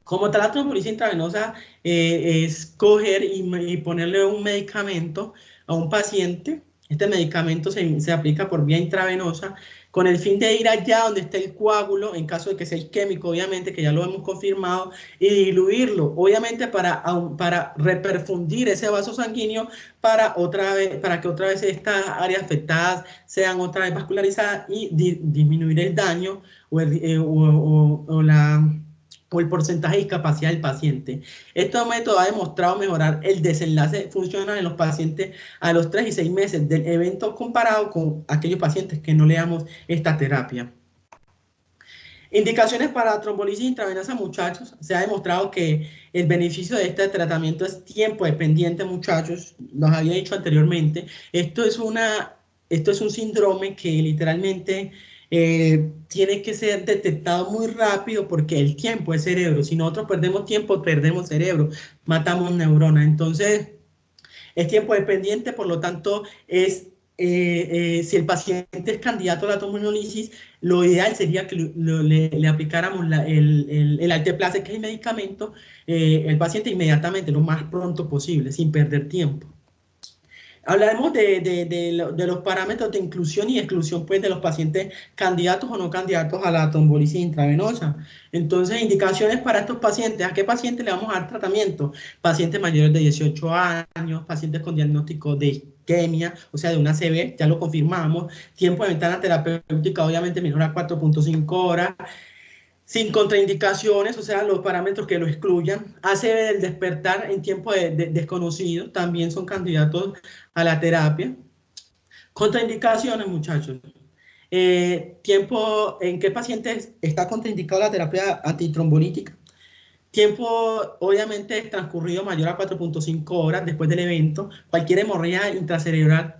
Como tal, la trombolisis intravenosa es coger y ponerle un medicamento a un paciente. Este medicamento se aplica por vía intravenosa con el fin de ir allá donde esté el coágulo, en caso de que sea isquémico, obviamente, que ya lo hemos confirmado, y diluirlo, obviamente, para reperfundir ese vaso sanguíneo para que otra vez estas áreas afectadas sean otra vez vascularizadas y disminuir el daño o o el porcentaje de discapacidad del paciente. Este método ha demostrado mejorar el desenlace funcional en los pacientes a los 3 y 6 meses del evento comparado con aquellos pacientes que no le damos esta terapia. Indicaciones para trombolisis intravenosa, muchachos. Se ha demostrado que el beneficio de este tratamiento es tiempo dependiente, muchachos. Los había dicho anteriormente. Esto es un síndrome que literalmente tiene que ser detectado muy rápido porque el tiempo es cerebro. Si nosotros perdemos tiempo, perdemos cerebro, matamos neuronas. Entonces, es tiempo dependiente, por lo tanto, si el paciente es candidato a la trombolisis, lo ideal sería que le aplicáramos el alteplase, que es el medicamento, el paciente inmediatamente, lo más pronto posible, sin perder tiempo. Hablaremos de los parámetros de inclusión y exclusión pues, de los pacientes candidatos o no candidatos a la trombolisis intravenosa. Entonces, indicaciones para estos pacientes. ¿A qué pacientes le vamos a dar tratamiento? Pacientes mayores de 18 años, pacientes con diagnóstico de isquemia, o sea, de una ACV, ya lo confirmamos. Tiempo de ventana terapéutica, obviamente, menor a 4.5 horas. Sin contraindicaciones, o sea, los parámetros que lo excluyan. ACV del despertar en tiempo desconocido, también son candidatos a la terapia. Contraindicaciones, muchachos. Tiempo en qué pacientes está contraindicado la terapia antitrombolítica. Tiempo, obviamente, transcurrido mayor a 4.5 horas después del evento. Cualquier hemorragia intracerebral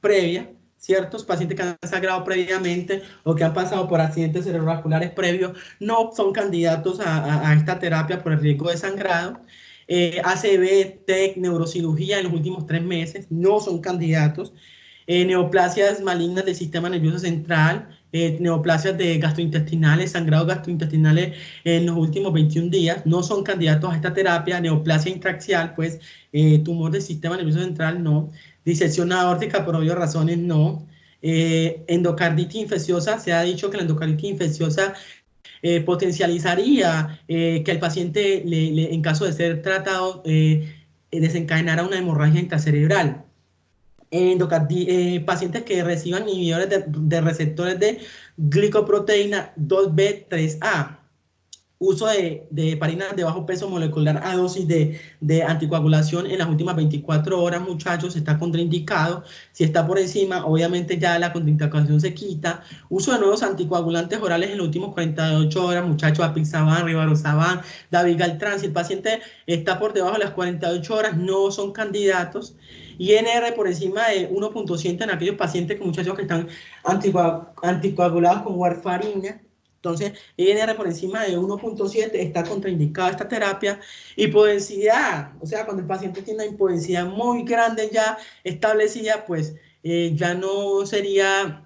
previa, ciertos pacientes que han sangrado previamente o que han pasado por accidentes cerebrovasculares previos no son candidatos a esta terapia por el riesgo de sangrado. ACV, TEC, neurocirugía en los últimos 3 meses no son candidatos. Neoplasias malignas del sistema nervioso central, neoplasias de gastrointestinales, sangrados gastrointestinales en los últimos 21 días, no son candidatos a esta terapia. Neoplasia intraxial, pues tumor del sistema nervioso central, no. Disección aórtica por obvias razones, no. Endocarditis infecciosa, se ha dicho que la endocarditis infecciosa potencializaría que el paciente, en caso de ser tratado, desencadenara una hemorragia intracerebral. Pacientes que reciban inhibidores de receptores de glicoproteína 2B3A. Uso de heparinas de bajo peso molecular a dosis de anticoagulación en las últimas 24 horas, muchachos, está contraindicado. Si está por encima, obviamente ya la contraindicación se quita. Uso de nuevos anticoagulantes orales en los últimos 48 horas, muchachos, apixaban, rivaroxaban, dabigatran. Si el paciente está por debajo de las 48 horas, no son candidatos. INR por encima de 1.100 en aquellos pacientes, muchachos, que están anticoagulados con warfarina. Entonces, INR por encima de 1.7 está contraindicada esta terapia. Hipodensidad, o sea, cuando el paciente tiene una hipodensidad muy grande ya establecida, pues ya no sería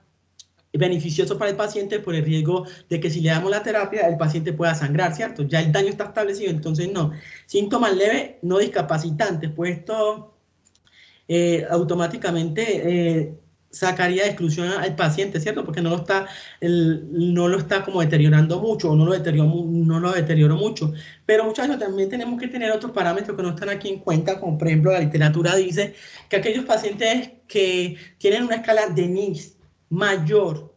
beneficioso para el paciente por el riesgo de que si le damos la terapia, el paciente pueda sangrar, ¿cierto? Ya el daño está establecido, entonces no. Síntomas leves, no discapacitantes, pues esto automáticamente sacaría de exclusión al paciente, ¿cierto? Porque no lo está como deteriorando mucho o no lo deterioró mucho. Pero muchachos, también tenemos que tener otros parámetros que no están aquí en cuenta, como por ejemplo la literatura dice que aquellos pacientes que tienen una escala de NIS mayor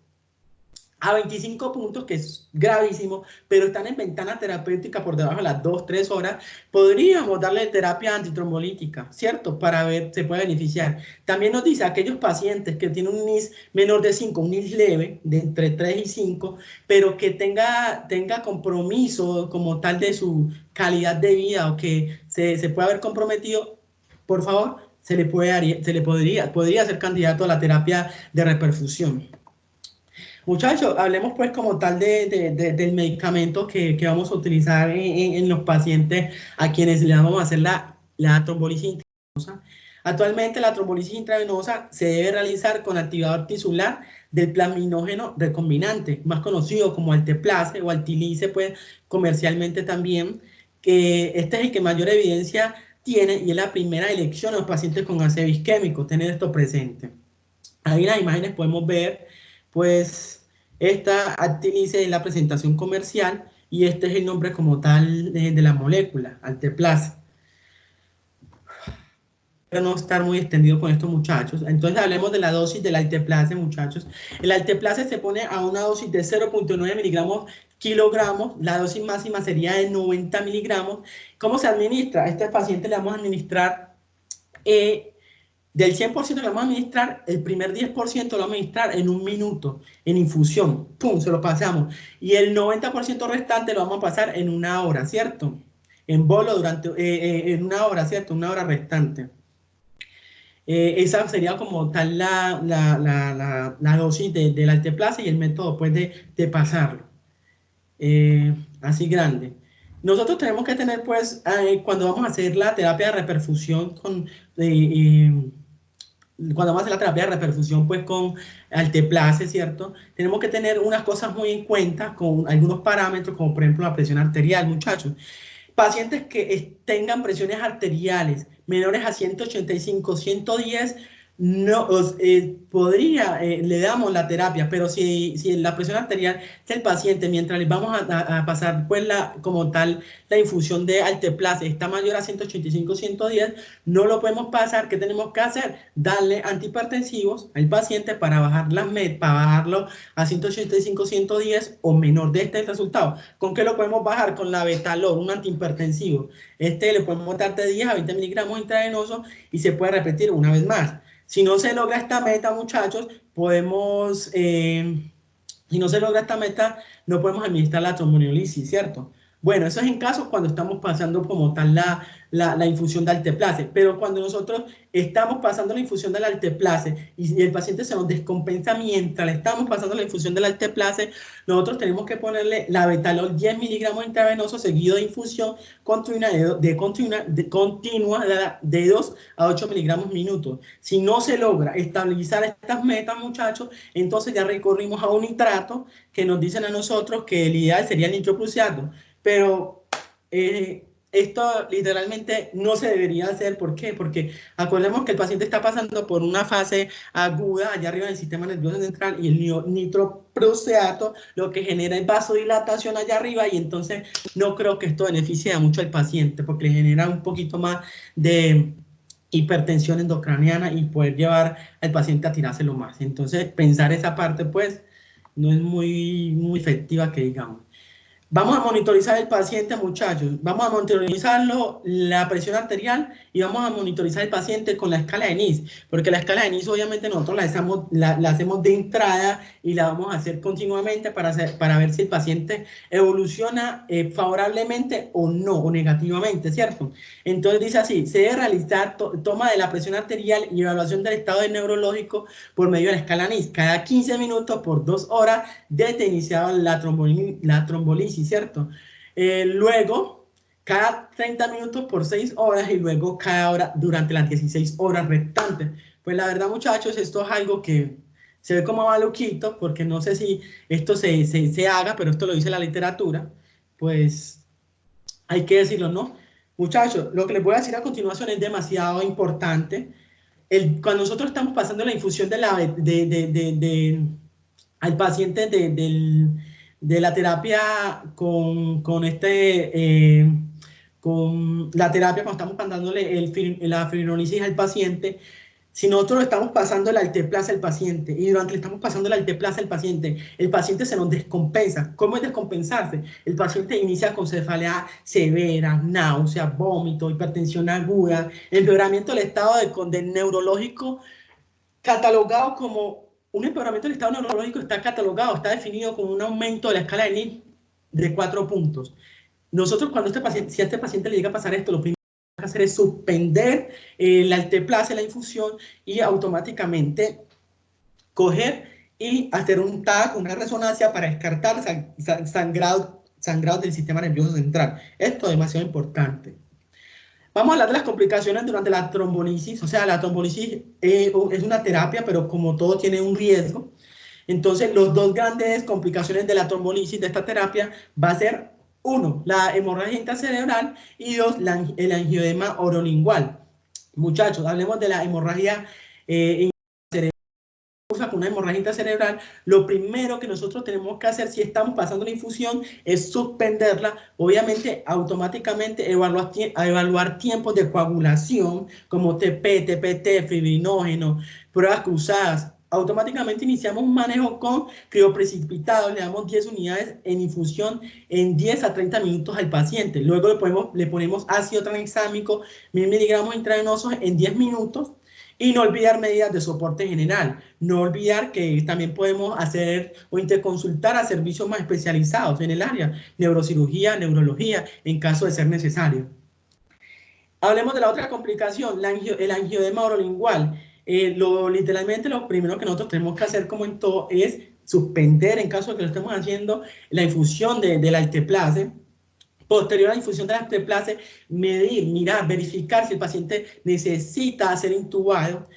a 25 puntos, que es gravísimo, pero están en ventana terapéutica por debajo de las 2-3 horas, podríamos darle terapia antitrombolítica, ¿cierto? Para ver, se puede beneficiar. También nos dice aquellos pacientes que tienen un NIS menor de 5, un NIS leve, de entre 3 y 5, pero que tenga compromiso como tal de su calidad de vida o que se pueda haber comprometido, por favor, podría ser candidato a la terapia de reperfusión. Muchachos, hablemos pues como tal del medicamento que vamos a utilizar en los pacientes a quienes le vamos a hacer la trombolisis intravenosa. Actualmente la trombolisis intravenosa se debe realizar con activador tisular del plasminógeno recombinante, más conocido como alteplase o altilice, pues comercialmente también, que este es el que mayor evidencia tiene y es la primera elección en los pacientes con ACV isquémico, tener esto presente. Ahí en las imágenes podemos ver pues esta actinice es la presentación comercial y este es el nombre como tal de la molécula, alteplase. Pero no estar muy extendido con estos muchachos. Entonces hablemos de la dosis del alteplase, muchachos. El alteplase se pone a una dosis de 0.9 miligramos kilogramos, la dosis máxima sería de 90 miligramos. ¿Cómo se administra? A este paciente le vamos a administrar, del 100% que vamos a administrar, el primer 10% lo vamos a administrar en 1 minuto, en infusión, ¡pum!, se lo pasamos. Y el 90% restante lo vamos a pasar en 1 hora, ¿cierto? En bolo durante, en 1 hora, ¿cierto? 1 hora restante. Esa sería como tal la dosis del alteplase y el método pues de pasarlo. Así grande. Nosotros tenemos que tener pues, cuando vamos a hacer la terapia de reperfusión cuando vamos a hacer la terapia de reperfusión pues con alteplase, ¿cierto? Tenemos que tener unas cosas muy en cuenta con algunos parámetros, como por ejemplo la presión arterial, muchachos. Pacientes que tengan presiones arteriales menores a 185, 110, no, le damos la terapia, pero si la presión arterial del paciente, mientras le vamos a pasar pues como tal la infusión de alteplase, está mayor a 185, 110, no lo podemos pasar. ¿Qué tenemos que hacer? Darle antihipertensivos al paciente para bajar para bajarlo a 185, 110 o menor. De este resultado. ¿Con qué lo podemos bajar? Con la Betalol, un antihipertensivo. Le podemos dar de 10 a 20 miligramos intravenosos y se puede repetir una vez más. Si no se logra esta meta, muchachos, si no se logra esta meta, no podemos administrar la tromboniolisis, ¿cierto? Bueno, eso es en caso cuando estamos pasando como tal la infusión de alteplase, pero cuando nosotros estamos pasando la infusión del alteplase y el paciente se nos descompensa mientras le estamos pasando la infusión del alteplase, nosotros tenemos que ponerle la Betalol 10 miligramos intravenosos seguido de infusión continua de 2 a 8 miligramos minutos. Si no se logra estabilizar estas metas, muchachos, entonces ya recurrimos a un nitrato que nos dicen a nosotros que el ideal sería el nitroprusiato. Pero esto literalmente no se debería hacer. ¿Por qué? Porque acordemos que el paciente está pasando por una fase aguda allá arriba del sistema nervioso central y el nitroprusiato lo que genera es vasodilatación allá arriba, y entonces no creo que esto beneficie mucho al paciente porque le genera un poquito más de hipertensión endocraniana y poder llevar al paciente a tirárselo más. Entonces pensar esa parte pues no es muy efectiva, que digamos. Vamos a monitorizar el paciente, muchachos. Vamos a monitorizarlo, la presión arterial, y vamos a monitorizar el paciente con la escala de NIS, porque la escala de NIS obviamente nosotros la hacemos de entrada y la vamos a hacer continuamente para ver si el paciente evoluciona favorablemente o no, o negativamente, ¿cierto? Entonces dice así: se debe realizar toma de la presión arterial y evaluación del estado neurológico por medio de la escala NIS cada 15 minutos por 2 horas desde iniciado la trombolisis, ¿cierto? Luego, cada 30 minutos por 6 horas y luego cada hora durante las 16 horas restantes. Pues la verdad, muchachos, esto es algo que se ve como maluquito, porque no sé si esto se haga, pero esto lo dice la literatura, pues hay que decirlo, ¿no? Muchachos, lo que les voy a decir a continuación es demasiado importante. Cuando nosotros estamos pasando la infusión al paciente de la terapia con la terapia, cuando estamos dándole la fibrinolisis al paciente, si nosotros estamos pasando el alteplase al paciente y durante le estamos pasando el alteplase al paciente, el paciente se nos descompensa. ¿Cómo es descompensarse? El paciente inicia con cefalea severa, náusea, vómito, hipertensión aguda, empeoramiento del estado del neurológico, catalogado como un empeoramiento del estado neurológico, está catalogado, está definido como un aumento de la escala de NIS de 4 puntos. Nosotros, cuando si a este paciente le llega a pasar esto, lo primero que hay que hacer es suspender el alteplase, la infusión, y automáticamente coger y hacer un TAC, una resonancia, para descartar sangrado del sistema nervioso central. Esto es demasiado importante. Vamos a hablar de las complicaciones durante la trombolisis. O sea, la trombolisis es una terapia, pero como todo tiene un riesgo. Entonces, los dos grandes complicaciones de la trombolisis de esta terapia va a ser, 1, la hemorragia intracerebral, y 2, el angioedema orolingual. Muchachos, hablemos de la hemorragia con una hemorragia intracerebral. Lo primero que nosotros tenemos que hacer si estamos pasando la infusión es suspenderla, obviamente automáticamente evaluar tiempos de coagulación como TP, TPT, fibrinógeno, pruebas cruzadas, automáticamente iniciamos un manejo con crioprecipitados, le damos 10 unidades en infusión en 10 a 30 minutos al paciente. Luego le ponemos ácido tranexámico, 1000 miligramos intravenosos en 10 minutos. Y no olvidar medidas de soporte general. No olvidar que también podemos hacer o interconsultar a servicios más especializados en el área, neurocirugía, neurología, en caso de ser necesario. Hablemos de la otra complicación, el angioedema orolingual. Literalmente lo primero que nosotros tenemos que hacer, como en todo, es suspender, en caso de que lo estemos haciendo, la infusión de la alteplase. Posterior a la infusión de la alteplase, medir, mirar, verificar si el paciente necesita ser intubado.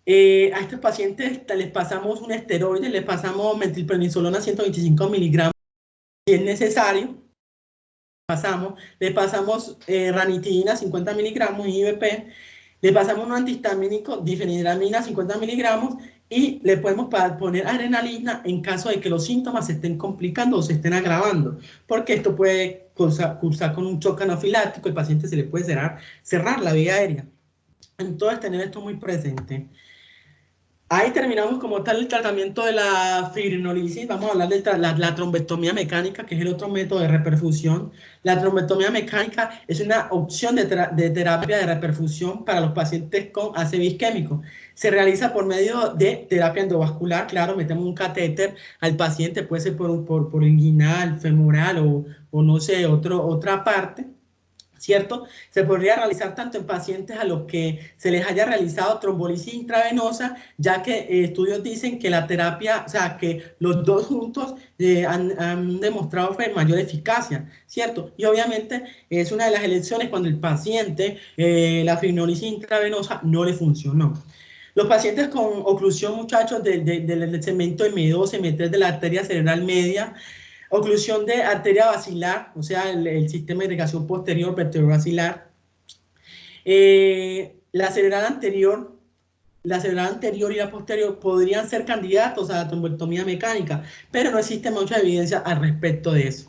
A estos pacientes les pasamos un esteroide, les pasamos metilprednisolona 125 miligramos si es necesario. Le pasamos ranitidina 50 miligramos, IVP, le pasamos un antihistamínico, difenhidramina 50 miligramos y le podemos poner adrenalina en caso de que los síntomas se estén complicando o se estén agravando, porque esto puede cursar con un choque anafiláctico, el paciente se le puede cerrar la vía aérea. Entonces, tener esto muy presente. Ahí terminamos como tal el tratamiento de la fibrinolisis. Vamos a hablar de la trombectomía mecánica, que es el otro método de reperfusión. La trombectomía mecánica es una opción de terapia de reperfusión para los pacientes con ACV isquémico. Se realiza por medio de terapia endovascular. Claro, metemos un catéter al paciente, puede ser por inguinal, femoral o no sé, otra parte, ¿cierto? Se podría realizar tanto en pacientes a los que se les haya realizado trombolisis intravenosa, ya que estudios dicen que la terapia, o sea, que los dos juntos han demostrado mayor eficacia, ¿cierto? Y obviamente es una de las elecciones cuando el paciente, la fibrinolisis intravenosa no le funcionó. Los pacientes con oclusión, muchachos, del segmento M2, M3 de la arteria cerebral media, oclusión de arteria basilar, o sea, el sistema de irrigación posterior vertebrobasilar. La cerebral anterior y la posterior podrían ser candidatos a la trombectomía mecánica, pero no existe mucha evidencia al respecto de eso.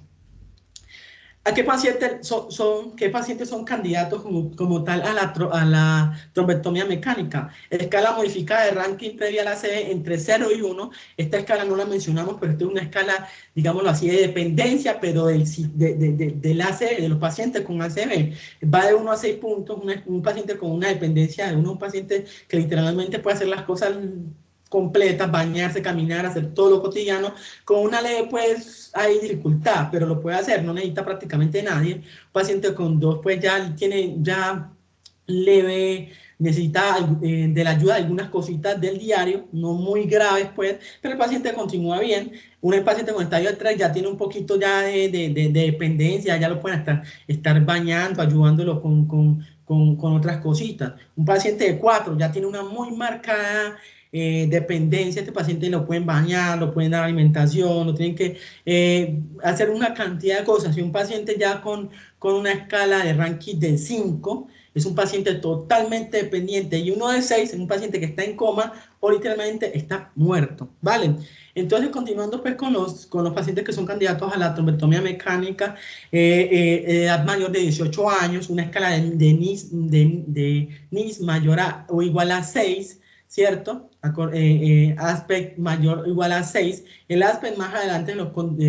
¿A qué pacientes son candidatos como tal a la trombectomía mecánica? Acala modificada de ranking previa a la ACV entre 0 y 1. Esta escala no la mencionamos, pero esta es una escala, digámoslo así, de dependencia, pero del ACV, de los pacientes con ACV. Va de 1 a 6 puntos. Un paciente con una dependencia de 1, un paciente que literalmente puede hacer las cosas completas, bañarse, caminar, hacer todo lo cotidiano. Con una leve pues hay dificultad, pero lo puede hacer, no necesita prácticamente nadie. Un paciente con 2 pues ya tiene leve, necesita de la ayuda de algunas cositas del diario, no muy graves pues, pero el paciente continúa bien. Un paciente con estadio de 3 ya tiene un poquito ya de dependencia, ya lo pueden estar bañando, ayudándolo con otras cositas. Un paciente de 4 ya tiene una muy marcada dependencia. Este paciente lo pueden bañar, lo pueden dar alimentación, lo tienen que hacer una cantidad de cosas. Si un paciente ya con una escala de ranking de 5, es un paciente totalmente dependiente, y 1 de 6 es un paciente que está en coma o literalmente está muerto, ¿vale? Entonces, continuando pues con los pacientes que son candidatos a la trombectomía mecánica, edad mayor de 18 años, una escala de NIS mayor o igual a 6, ¿cierto? Aspect mayor o igual a 6. El aspect más adelante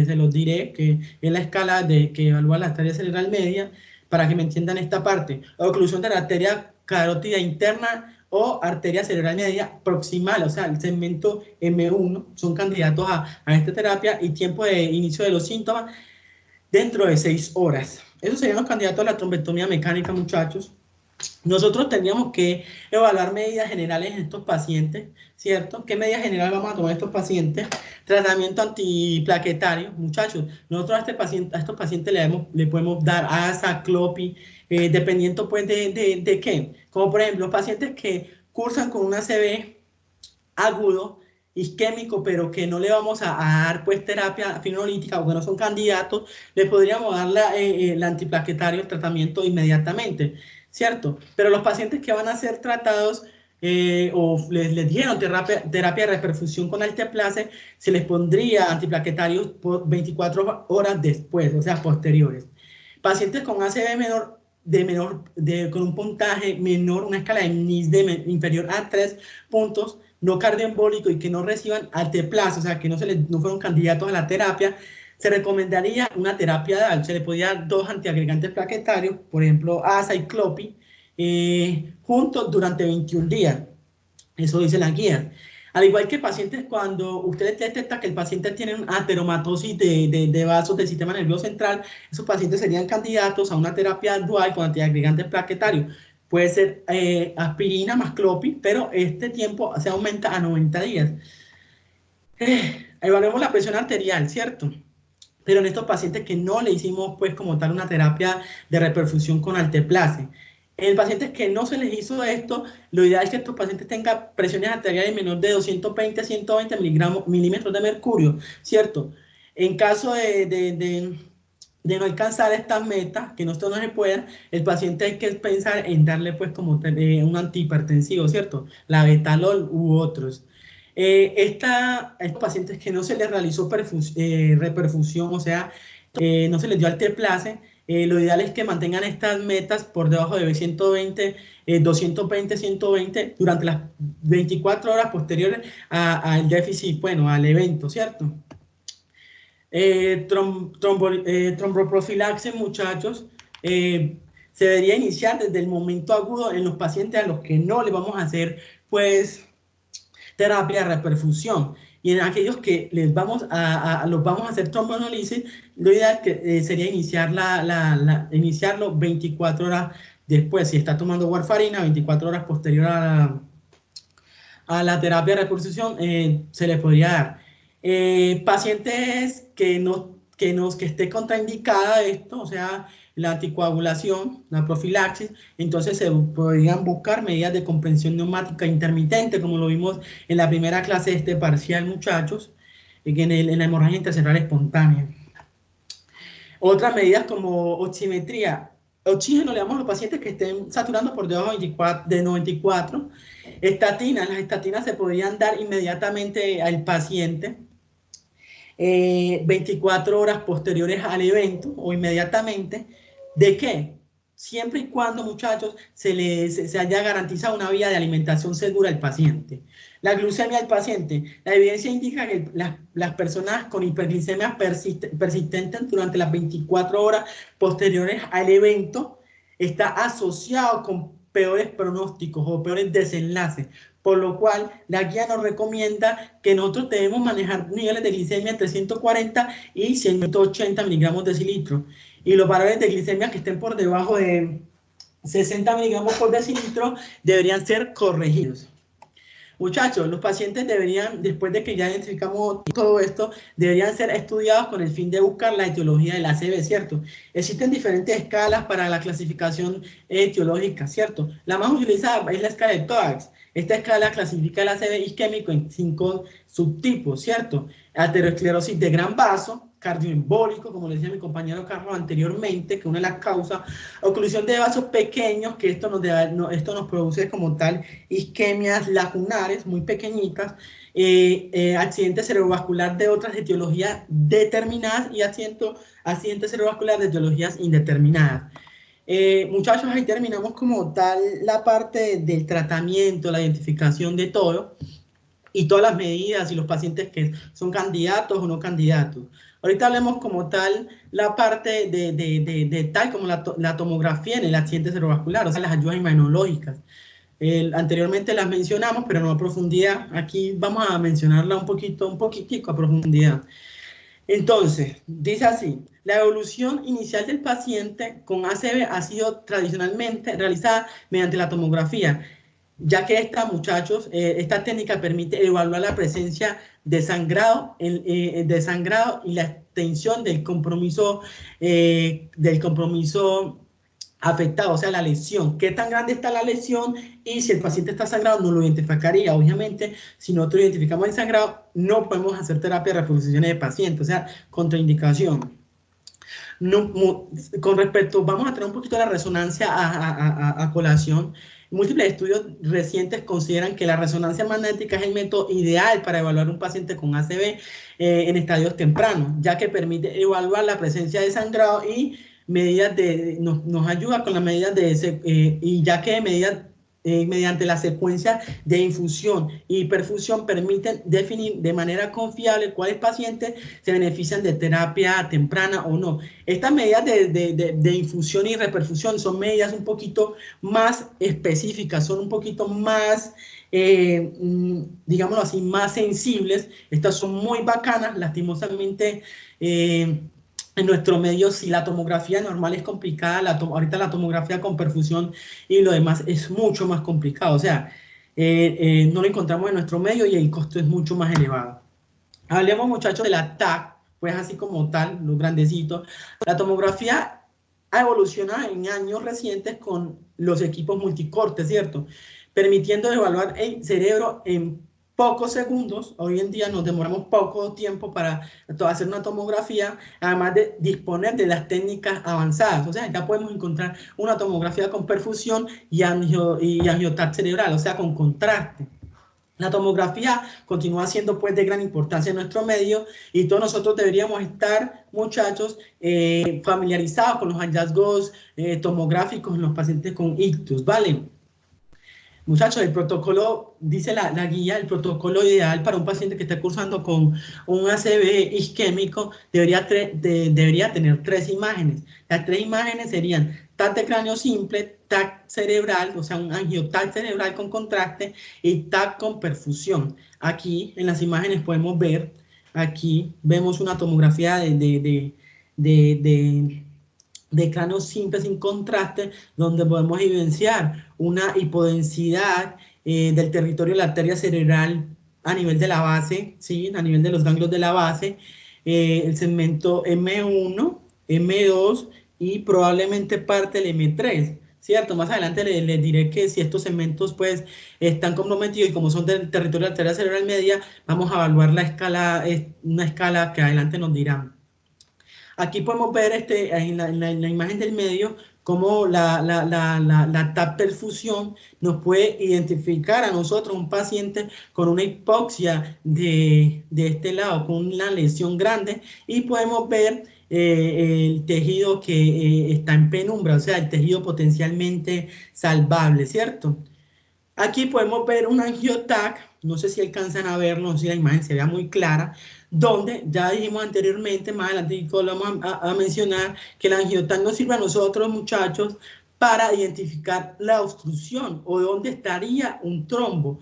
se los diré, que es la escala que evalúa la arteria cerebral media, para que me entiendan esta parte. Oclusión de la arteria carótida interna o arteria cerebral media proximal, o sea, el segmento M1, son candidatos a esta terapia, y tiempo de inicio de los síntomas dentro de 6 horas. Esos serían los candidatos a la trombectomía mecánica, muchachos. Nosotros tendríamos que evaluar medidas generales en estos pacientes, ¿cierto? ¿Qué medidas generales vamos a tomar en estos pacientes? Tratamiento antiplaquetario, muchachos. Nosotros a estos pacientes le podemos dar ASA, Clopi, dependiendo pues de qué. Como por ejemplo, los pacientes que cursan con un ACV agudo, isquémico, pero que no le vamos a dar pues terapia fibrinolítica o que no son candidatos, le podríamos dar la antiplaquetario, el tratamiento inmediatamente, ¿cierto? Pero los pacientes que van a ser tratados o les dijeron terapia de reperfusión con alteplase, se les pondría antiplaquetarios por 24 horas después, o sea, posteriores. Pacientes con ACV menor, con un puntaje menor, una escala de NIS inferior a 3 puntos, no cardioembólicos y que no reciban alteplase, o sea, que no fueron candidatos a la terapia, se recomendaría una terapia DAL. Se le podía dar 2 antiagregantes plaquetarios, por ejemplo, ASA y CLOPI, juntos durante 21 días. Eso dice la guía. Al igual que pacientes, cuando usted detecta que el paciente tiene una ateromatosis de vasos del sistema nervioso central, esos pacientes serían candidatos a una terapia dual con antiagregantes plaquetarios. Puede ser aspirina más clopi, pero este tiempo se aumenta a 90 días. Evaluemos la presión arterial, ¿cierto? Pero en estos pacientes que no le hicimos, pues, como tal, una terapia de reperfusión con alteplase. En pacientes que no se les hizo esto, lo ideal es que estos pacientes tengan presiones arteriales menor de 220 a 120 milímetros de mercurio, ¿cierto? En caso de no alcanzar estas metas, que esto no se pueda, el paciente hay que pensar en darle, pues, como un antihipertensivo, ¿cierto? La betalol u otros. Estos pacientes que no se les realizó reperfusión, o sea, no se les dio alteplase, lo ideal es que mantengan estas metas por debajo de 120, 220, 120 durante las 24 horas posteriores al déficit, bueno, al evento, ¿cierto? Tromboprofilaxis, muchachos, se debería iniciar desde el momento agudo en los pacientes a los que no le vamos a hacer, pues, terapia de reperfusión. Y en aquellos que los vamos a hacer tromboanalisis, lo ideal sería iniciarlo 24 horas después. Si está tomando warfarina, 24 horas posterior a la terapia de reperfusión, se le podría dar. Pacientes que esté contraindicada esto, o sea, la anticoagulación, la profilaxis, entonces se podrían buscar medidas de comprensión neumática intermitente, como lo vimos en la primera clase de este parcial, muchachos, en la hemorragia intercerebral espontánea. Otras medidas como oximetría. Oxígeno le damos a los pacientes que estén saturando por debajo de 94. Estatinas, las estatinas se podrían dar inmediatamente al paciente. 24 horas posteriores al evento o inmediatamente. ¿De qué? Siempre y cuando, muchachos, se haya garantizado una vía de alimentación segura al paciente. La glucemia del paciente. La evidencia indica que las personas con hiperglicemia persistentes durante las 24 horas posteriores al evento está asociado con peores pronósticos o peores desenlaces, por lo cual la guía nos recomienda que nosotros debemos manejar niveles de glicemia entre 140 y 180 miligramos de decilitro. Y los valores de glicemia que estén por debajo de 60 miligramos por decilitro deberían ser corregidos. Muchachos, los pacientes deberían, después de que ya identificamos todo esto, deberían ser estudiados con el fin de buscar la etiología del ACV, ¿cierto? Existen diferentes escalas para la clasificación etiológica, ¿cierto? La más utilizada es la escala de Toax. Esta escala clasifica el ACV isquémico en 5 subtipos, ¿cierto? Aterosclerosis de gran vaso, cardioembólico, como le decía mi compañero Carlos anteriormente, que una de las causas, oclusión de vasos pequeños, que esto nos produce como tal isquemias lacunares muy pequeñitas, accidente cerebrovascular de otras etiologías determinadas y accidente cerebrovascular de etiologías indeterminadas. Muchachos, ahí terminamos como tal la parte del tratamiento, la identificación de todo y todas las medidas y los pacientes que son candidatos o no candidatos. Ahorita hablemos como tal la parte de tal como la tomografía en el accidente cerebrovascular, o sea, las ayudas inmunológicas. Anteriormente las mencionamos, pero no a profundidad. Aquí vamos a mencionarla un poquitico a profundidad. Entonces, dice así, la evolución inicial del paciente con ACV ha sido tradicionalmente realizada mediante la tomografía, ya que esta técnica permite evaluar la presencia de sangrado y la extensión del compromiso afectado, o sea, la lesión. ¿Qué tan grande está la lesión? Y si el paciente está sangrado, no lo identificaría. Obviamente, si nosotros identificamos el sangrado, no podemos hacer terapia de reposición de paciente, o sea, contraindicación. Con respecto, vamos a tener un poquito de la resonancia a colación. Múltiples estudios recientes consideran que la resonancia magnética es el método ideal para evaluar un paciente con ACV en estadios tempranos, ya que permite evaluar la presencia de sangrado y medidas nos ayuda con las medidas y ya que medidas mediante la secuencia de infusión y perfusión permiten definir de manera confiable cuáles pacientes se benefician de terapia temprana o no. Estas medidas de infusión y reperfusión son medidas un poquito más específicas, son un poquito más, digámoslo así, más sensibles. Estas son muy bacanas, lastimosamente. En nuestro medio, si la tomografía normal es complicada, ahorita la tomografía con perfusión y lo demás es mucho más complicado. O sea, no lo encontramos en nuestro medio y el costo es mucho más elevado. Hablemos, muchachos, de la TAC, pues así como tal, los grandecitos. La tomografía ha evolucionado en años recientes con los equipos multicorte, ¿cierto? Permitiendo evaluar el cerebro en pocos segundos. Hoy en día nos demoramos poco tiempo para hacer una tomografía, además de disponer de las técnicas avanzadas. O sea, ya podemos encontrar una tomografía con perfusión y angioTAC cerebral, o sea, con contraste. La tomografía continúa siendo pues de gran importancia en nuestro medio y todos nosotros deberíamos estar, muchachos, familiarizados con los hallazgos tomográficos en los pacientes con ictus, ¿vale? Muchachos, el protocolo, dice la guía, el protocolo ideal para un paciente que esté cursando con un ACV isquémico debería tener 3 imágenes. Las 3 imágenes serían TAC de cráneo simple, TAC cerebral, o sea, un angioTAC cerebral con contraste y TAC con perfusión. Aquí en las imágenes podemos ver, aquí vemos una tomografía de cráneo simple sin contraste, donde podemos evidenciar una hipodensidad del territorio de la arteria cerebral a nivel de la base, ¿sí? A nivel de los ganglios de la base, el segmento M1, M2 y probablemente parte del M3, ¿cierto? Más adelante les diré que si estos segmentos pues están comprometidos y como son del territorio de la arteria cerebral media, vamos a evaluar la escala, una escala que adelante nos dirán. Aquí podemos ver en la imagen del medio cómo la TAC perfusión nos puede identificar a nosotros un paciente con una hipoxia de este lado, con una lesión grande, y podemos ver el tejido que está en penumbra, o sea, el tejido potencialmente salvable, ¿cierto? Aquí podemos ver un angioTAC, no sé si alcanzan a verlo, no sé si la imagen se vea muy clara, donde ya dijimos anteriormente, más adelante lo vamos a mencionar, que el angioTAC nos sirve a nosotros, muchachos, para identificar la obstrucción o dónde estaría un trombo.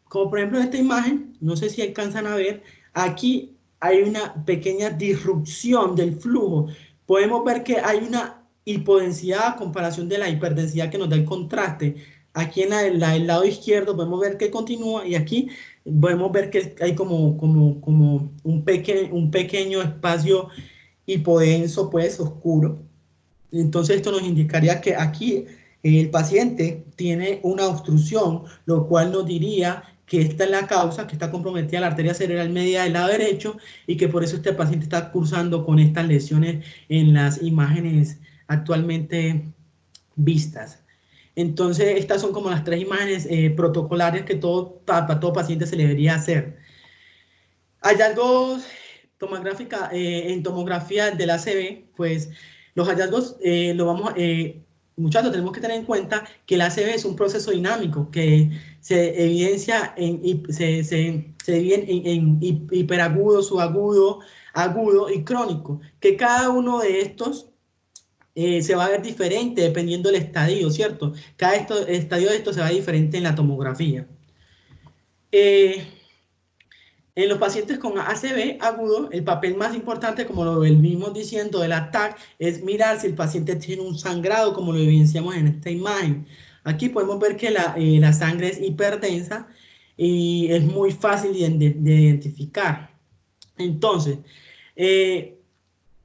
Como por ejemplo en esta imagen, no sé si alcanzan a ver, aquí hay una pequeña disrupción del flujo. Podemos ver que hay una hipodensidad a comparación de la hiperdensidad que nos da el contraste. Aquí en el lado izquierdo podemos ver que continúa y aquí podemos ver que hay como un pequeño espacio hipodenso, pues oscuro. Entonces esto nos indicaría que aquí el paciente tiene una obstrucción, lo cual nos diría que esta es la causa, que está comprometida la arteria cerebral media del lado derecho y que por eso este paciente está cursando con estas lesiones en las imágenes actualmente vistas. Entonces, estas son como las 3 imágenes protocolares que para todo paciente se le debería hacer. Hallazgos en tomografía del ACV, pues los hallazgos muchachos, tenemos que tener en cuenta que el ACV es un proceso dinámico que se evidencia se divide en hiperagudo, subagudo, agudo y crónico, que cada uno de estos se va a ver diferente dependiendo del estadio, ¿cierto? Cada estadio de esto se va a ver diferente en la tomografía. En los pacientes con ACV agudo, el papel más importante, como lo venimos diciendo, del TAC, es mirar si el paciente tiene un sangrado, como lo evidenciamos en esta imagen. Aquí podemos ver que la sangre es hiperdensa y es muy fácil de identificar. Entonces,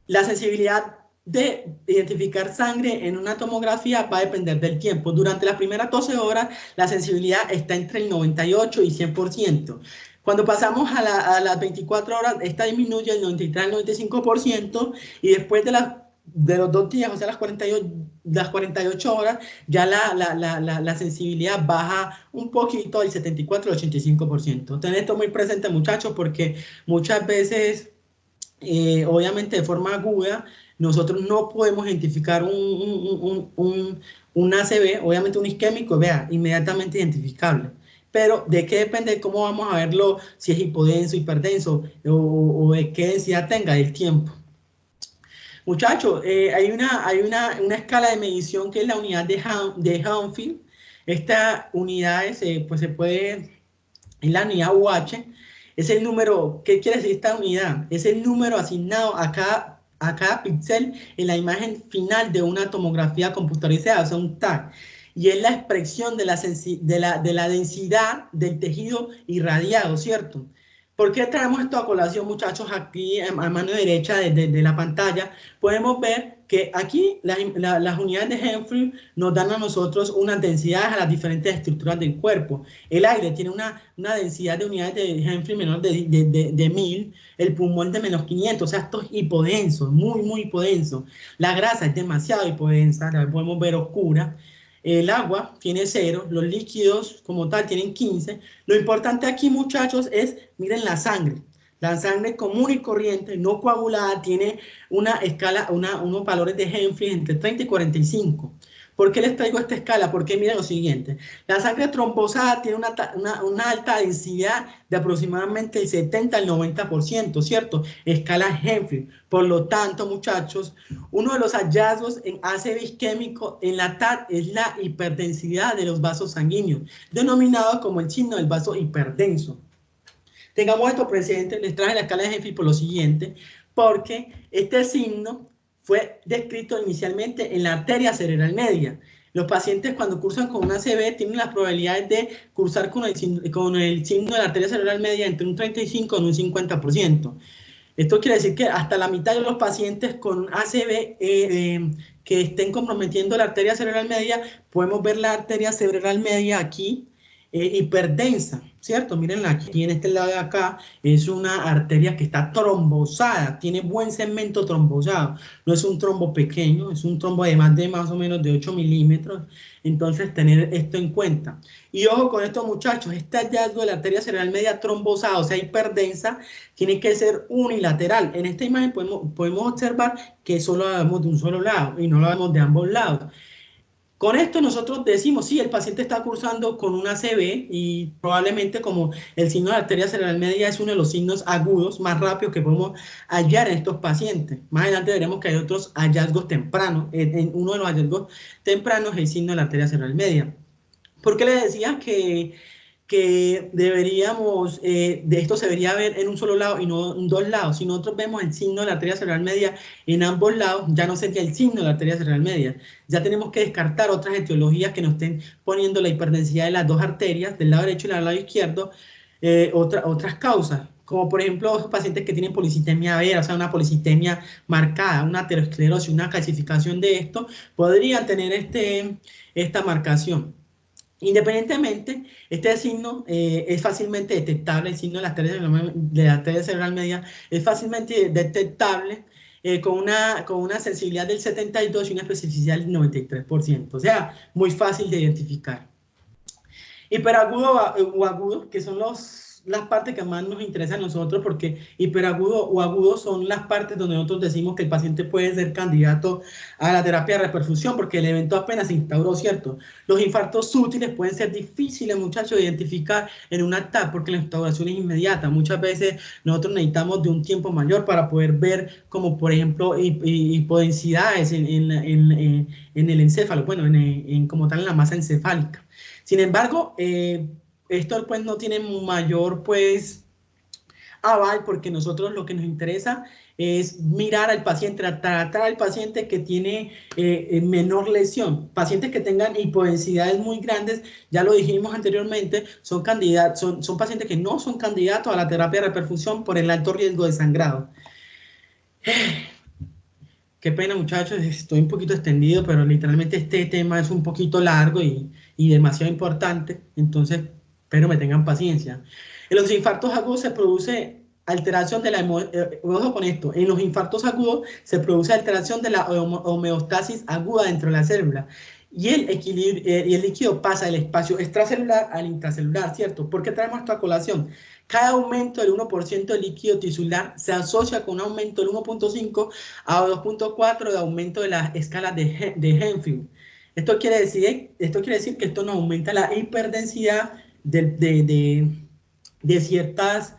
la sensibilidad de identificar sangre en una tomografía va a depender del tiempo. Durante las primeras 12 horas, la sensibilidad está entre el 98 y 100%. Cuando pasamos a las 24 horas, esta disminuye el 93 al 95% y después de los 2 días, o sea, las 48 horas, ya la sensibilidad baja un poquito del 74 al 85%. Ten esto muy presente, muchachos, porque muchas veces obviamente de forma aguda, nosotros no podemos identificar un ACV, obviamente un isquémico, vea, inmediatamente identificable. Pero ¿de qué depende? ¿Cómo vamos a verlo? Si es hipodenso, hiperdenso o de qué densidad tenga el tiempo. Muchachos, hay una escala de medición que es la unidad de Hanfield. Esta unidad pues se puede, es la unidad UH, es el número, ¿qué quiere decir esta unidad? Es el número asignado a cada píxel en la imagen final de una tomografía computarizada, o sea, un TAC. Y es la expresión de la densidad del tejido irradiado, ¿cierto? ¿Por qué traemos esto a colación, muchachos? Aquí a mano derecha de la pantalla podemos ver que aquí las unidades de Hanfield nos dan a nosotros unas densidades a las diferentes estructuras del cuerpo. El aire tiene una densidad de unidades de Hanfield menor de 1000, el pulmón de menos 500, o sea, esto es hipodenso, muy hipodenso. La grasa es demasiado hipodensa, la podemos ver oscura. El agua tiene 0, los líquidos como tal tienen 15. Lo importante aquí, muchachos, es, miren la sangre. La sangre común y corriente, no coagulada, tiene una escala, unos valores de Hanfield entre 30 y 45. ¿Por qué les traigo esta escala? Porque miren lo siguiente. La sangre trombosada tiene una alta densidad de aproximadamente el 70 al 90%, ¿cierto? Escala Hanfield. Por lo tanto, muchachos, uno de los hallazgos en ACV isquémico en la TAT es la hiperdensidad de los vasos sanguíneos, denominado como el signo del vaso hiperdenso. Tengamos esto presente, les traje la escala de Hanfield por lo siguiente, porque este signo fue descrito inicialmente en la arteria cerebral media. Los pacientes cuando cursan con una ACV tienen las probabilidades de cursar con el signo de la arteria cerebral media entre un 35 y un 50%. Esto quiere decir que hasta la mitad de los pacientes con ACV que estén comprometiendo la arteria cerebral media, podemos ver la arteria cerebral media aquí, hiperdensa, ¿cierto? Mírenla aquí en este lado de acá, es una arteria que está trombosada, tiene buen segmento trombosado, no es un trombo pequeño, es un trombo de más o menos de 8 milímetros, entonces tener esto en cuenta. Y ojo con esto, muchachos, este hallazgo de la arteria cerebral media trombosada, o sea, hiperdensa, tiene que ser unilateral. En esta imagen podemos observar que solo la vemos de un solo lado y no la vemos de ambos lados. Con esto nosotros decimos, sí, el paciente está cursando con una ACV y probablemente como el signo de la arteria cerebral media es uno de los signos agudos más rápidos que podemos hallar en estos pacientes. Más adelante veremos que hay otros hallazgos tempranos. En uno de los hallazgos tempranos es el signo de la arteria cerebral media. ¿Por qué le decía que deberíamos, de esto se debería ver en un solo lado y no en dos lados? Si nosotros vemos el signo de la arteria cerebral media en ambos lados, ya no sería el signo de la arteria cerebral media. Ya tenemos que descartar otras etiologías que nos estén poniendo la hiperdensidad de las dos arterias, del lado derecho y del lado izquierdo, otras causas, como por ejemplo los pacientes que tienen policitemia vera, o sea, una policitemia marcada, una aterosclerosis, una calcificación de esto, podrían tener esta marcación. Independientemente, este signo es fácilmente detectable, el signo de la arteria cerebral media es fácilmente detectable con una sensibilidad del 72 y una especificidad del 93%, o sea, muy fácil de identificar. Hiperagudo o agudo, que son las partes que más nos interesan a nosotros, porque hiperagudo o agudo son las partes donde nosotros decimos que el paciente puede ser candidato a la terapia de reperfusión, porque el evento apenas se instauró, ¿cierto? Los infartos sútiles pueden ser difíciles, muchachos, de identificar en una TAP, porque la instauración es inmediata. Muchas veces nosotros necesitamos de un tiempo mayor para poder ver, como por ejemplo, hipodensidades en el encéfalo, bueno, como tal en la masa encefálica. Sin embargo, esto pues no tiene mayor pues aval, porque nosotros lo que nos interesa es mirar al paciente, tratar al paciente que tiene menor lesión. Pacientes que tengan hipodensidades muy grandes, ya lo dijimos anteriormente, son pacientes que no son candidatos a la terapia de reperfusión por el alto riesgo de sangrado. Qué pena, muchachos, estoy un poquito extendido, pero literalmente este tema es un poquito largo y demasiado importante, entonces espero me tengan paciencia. En los infartos agudos se produce alteración de la ojo con esto, en los infartos agudos se produce alteración de la homeostasis aguda dentro de la célula y el líquido pasa del espacio extracelular al intracelular, ¿cierto? ¿Por qué traemos esto a colación? Cada aumento del 1% del líquido tisular se asocia con un aumento del 1.5 a 2.4 de aumento de la escala de Henfield. Esto quiere decir que esto nos aumenta la hiperdensidad de ciertas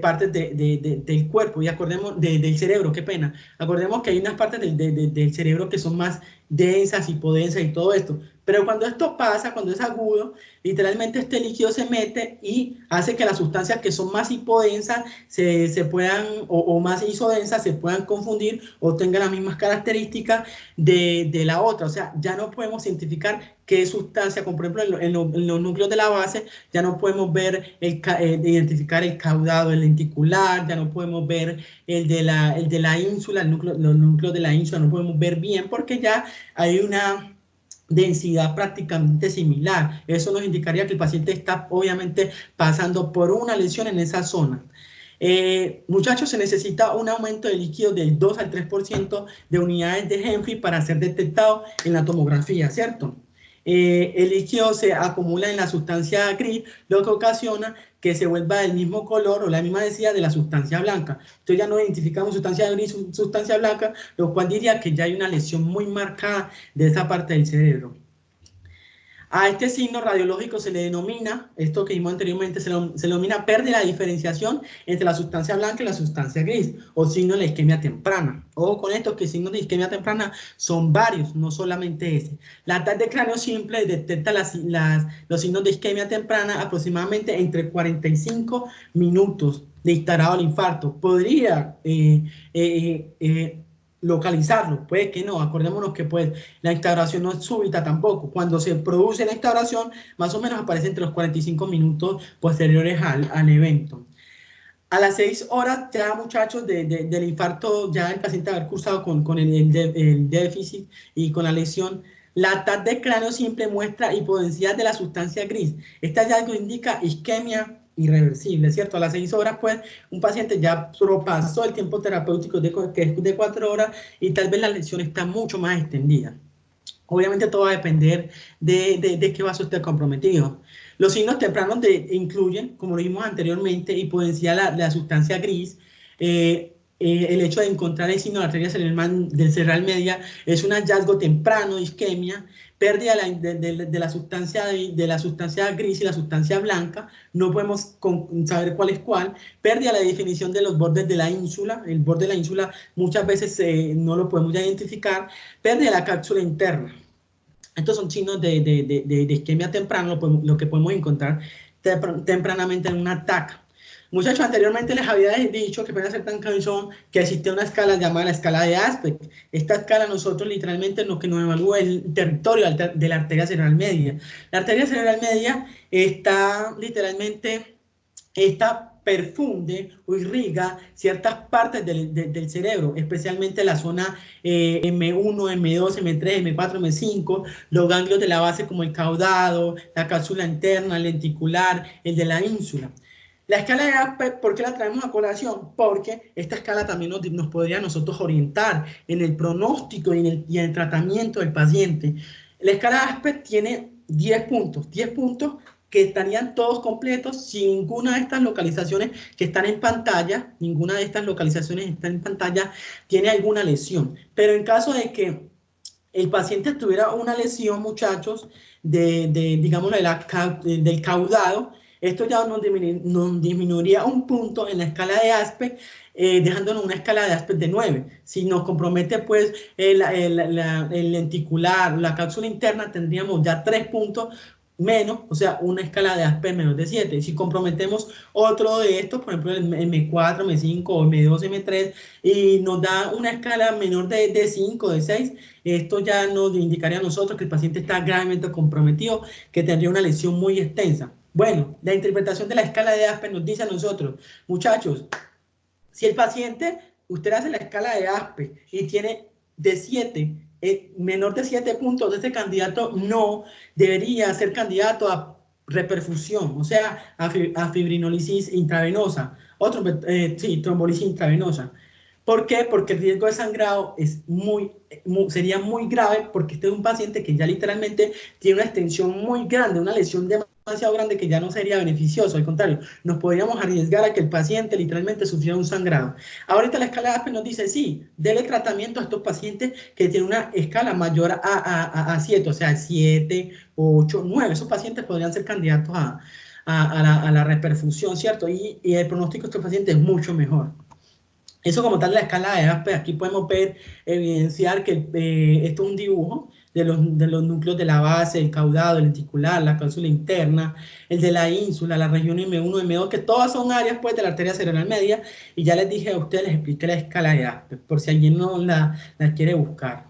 partes del cuerpo y acordemos del cerebro, qué pena. Acordemos que hay unas partes del cerebro que son más densas, hipodensas y todo esto. Pero cuando esto pasa, cuando es agudo, literalmente este líquido se mete y hace que las sustancias que son más hipodensas se puedan, o más isodensas se puedan confundir o tengan las mismas características de la otra. O sea, ya no podemos identificar qué sustancia, como por ejemplo en los núcleos de la base, ya no podemos ver, identificar el caudado, el lenticular, ya no podemos ver el de la ínsula, los núcleos de la ínsula no podemos ver bien porque ya hay una densidad prácticamente similar. Eso nos indicaría que el paciente está obviamente pasando por una lesión en esa zona. Muchachos, se necesita un aumento de líquido del 2 al 3% de unidades de Henry para ser detectado en la tomografía, ¿cierto? El líquido se acumula en la sustancia gris, lo que ocasiona que se vuelva del mismo color o la misma densidad de la sustancia blanca. Entonces ya no identificamos sustancia gris, sustancia blanca, lo cual diría que ya hay una lesión muy marcada de esa parte del cerebro. A este signo radiológico se le denomina, esto que vimos anteriormente, se denomina pérdida de diferenciación entre la sustancia blanca y la sustancia gris, o signo de la isquemia temprana. Ojo con esto, que signos de isquemia temprana son varios, no solamente ese. La TAC de cráneo simple detecta los signos de isquemia temprana aproximadamente entre 45 minutos de instalado el infarto. Podría localizarlo, puede que no, acordémonos que pues la instauración no es súbita tampoco, cuando se produce la instauración más o menos aparece entre los 45 minutos posteriores al evento. A las 6 horas ya muchachos del infarto, ya el paciente haber cursado con el déficit y con la lesión, la TAC de cráneo simple muestra hipodensidad de la sustancia gris. Este hallazgo indica isquemia irreversible, ¿cierto? A las 6 horas, pues, un paciente ya propasó el tiempo terapéutico que es de 4 horas y tal vez la lesión está mucho más extendida. Obviamente todo va a depender de qué vaso esté comprometido. Los signos tempranos incluyen, como lo vimos anteriormente, hipodensidad de la sustancia gris, el hecho de encontrar el signo de arteria cerebral media es un hallazgo temprano de isquemia, pérdida de la sustancia gris y la sustancia blanca, no podemos saber cuál es cuál, pérdida de la definición de los bordes de la ínsula, el borde de la ínsula muchas veces no lo podemos ya identificar, pérdida de la cápsula interna. Estos son signos de isquemia temprana, lo que podemos encontrar tempranamente en una TAC. Muchachos, anteriormente les había dicho que puede ser tan cansón que existe una escala llamada la escala de Aspect. Esta escala nosotros literalmente lo que nos evalúa es el territorio de la arteria cerebral media. La arteria cerebral media está literalmente, perfunde o irriga ciertas partes del cerebro, especialmente la zona M1, M2, M3, M4, M5, los ganglios de la base como el caudado, la cápsula interna, el lenticular, el de la ínsula. La escala de Aspect, ¿por qué la traemos a colación? Porque esta escala también nos podría nosotros orientar en el pronóstico y en el tratamiento del paciente. La escala de Aspect tiene 10 puntos que estarían todos completos si ninguna de estas localizaciones que están en pantalla, tiene alguna lesión. Pero en caso de que el paciente tuviera una lesión, muchachos, digamos, del caudado, esto ya nos disminuiría un punto en la escala de Aspect, dejándonos una escala de Aspect de 9. Si nos compromete pues el lenticular, la cápsula interna, tendríamos ya 3 puntos menos, o sea, una escala de Aspect menos de 7. Si comprometemos otro de estos, por ejemplo, el M4, M5 o M2, M3, y nos da una escala menor de 5, de 6, esto ya nos indicaría a nosotros que el paciente está gravemente comprometido, que tendría una lesión muy extensa. Bueno, la interpretación de la escala de Aspect nos dice a nosotros, muchachos, si el paciente, usted hace la escala de Aspect y tiene de 7, menor de 7 puntos, ese candidato no debería ser candidato a reperfusión, o sea, a fibrinólisis intravenosa, trombolisis intravenosa. ¿Por qué? Porque el riesgo de sangrado es sería muy grave, porque este es un paciente que ya literalmente tiene una extensión muy grande, una lesión demasiado grande que ya no sería beneficioso. Al contrario, nos podríamos arriesgar a que el paciente literalmente sufriera un sangrado. Ahorita la escala de Aspen nos dice, sí, dele tratamiento a estos pacientes que tienen una escala mayor a 7, o sea, 7, 8, 9. Esos pacientes podrían ser candidatos a la reperfusión, ¿cierto? Y el pronóstico de estos pacientes es mucho mejor. Eso como tal la escala de Aspen, aquí podemos ver, evidenciar que esto es un dibujo de los núcleos de la base, el caudado, el lenticular, la cápsula interna, el de la ínsula, la región M1, M2, que todas son áreas pues de la arteria cerebral media, y ya les dije a ustedes, les expliqué la escala de Aspen, por si alguien no la quiere buscar.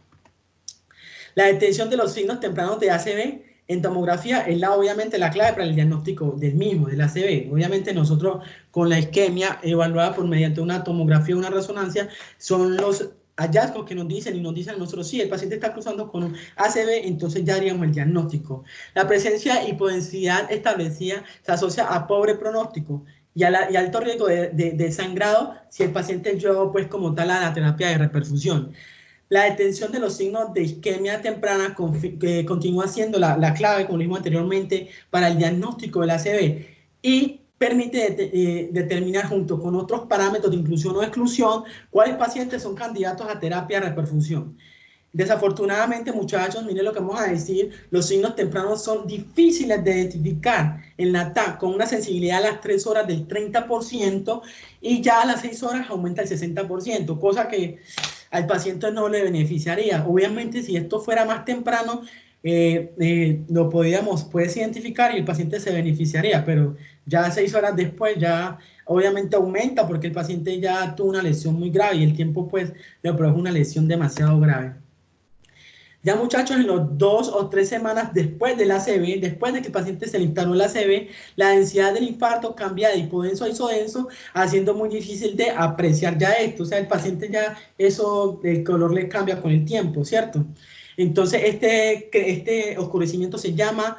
La detección de los signos tempranos de ACV en tomografía es obviamente la clave para el diagnóstico del mismo, del ACV. Obviamente nosotros con la isquemia evaluada por mediante una tomografía o una resonancia son los hallazgos que nos dicen y nos dicen a nosotros, sí, el paciente está cruzando con un ACV, entonces ya haríamos el diagnóstico. La presencia hipodensidad establecida se asocia a pobre pronóstico y alto riesgo de sangrado si el paciente lleva pues como tal a la terapia de reperfusión. La detención de los signos de isquemia temprana continúa siendo la clave, como dijimos anteriormente, para el diagnóstico del ACV y permite determinar junto con otros parámetros de inclusión o exclusión cuáles pacientes son candidatos a terapia de reperfusión. Desafortunadamente, muchachos, miren lo que vamos a decir, los signos tempranos son difíciles de identificar en la TAC con una sensibilidad a las 3 horas del 30% y ya a las 6 horas aumenta el 60%, cosa que al paciente no le beneficiaría. Obviamente, si esto fuera más temprano, lo puedes identificar y el paciente se beneficiaría, pero ya 6 horas después ya obviamente aumenta porque el paciente ya tuvo una lesión muy grave y el tiempo pues le produjo una lesión demasiado grave. Ya muchachos, en los 2 o 3 semanas después del ACV, después de que el paciente se le instaló el ACV, la densidad del infarto cambia de hipodenso a isodenso, haciendo muy difícil de apreciar ya esto. O sea, el paciente ya el color le cambia con el tiempo, ¿cierto? Entonces, este oscurecimiento se llama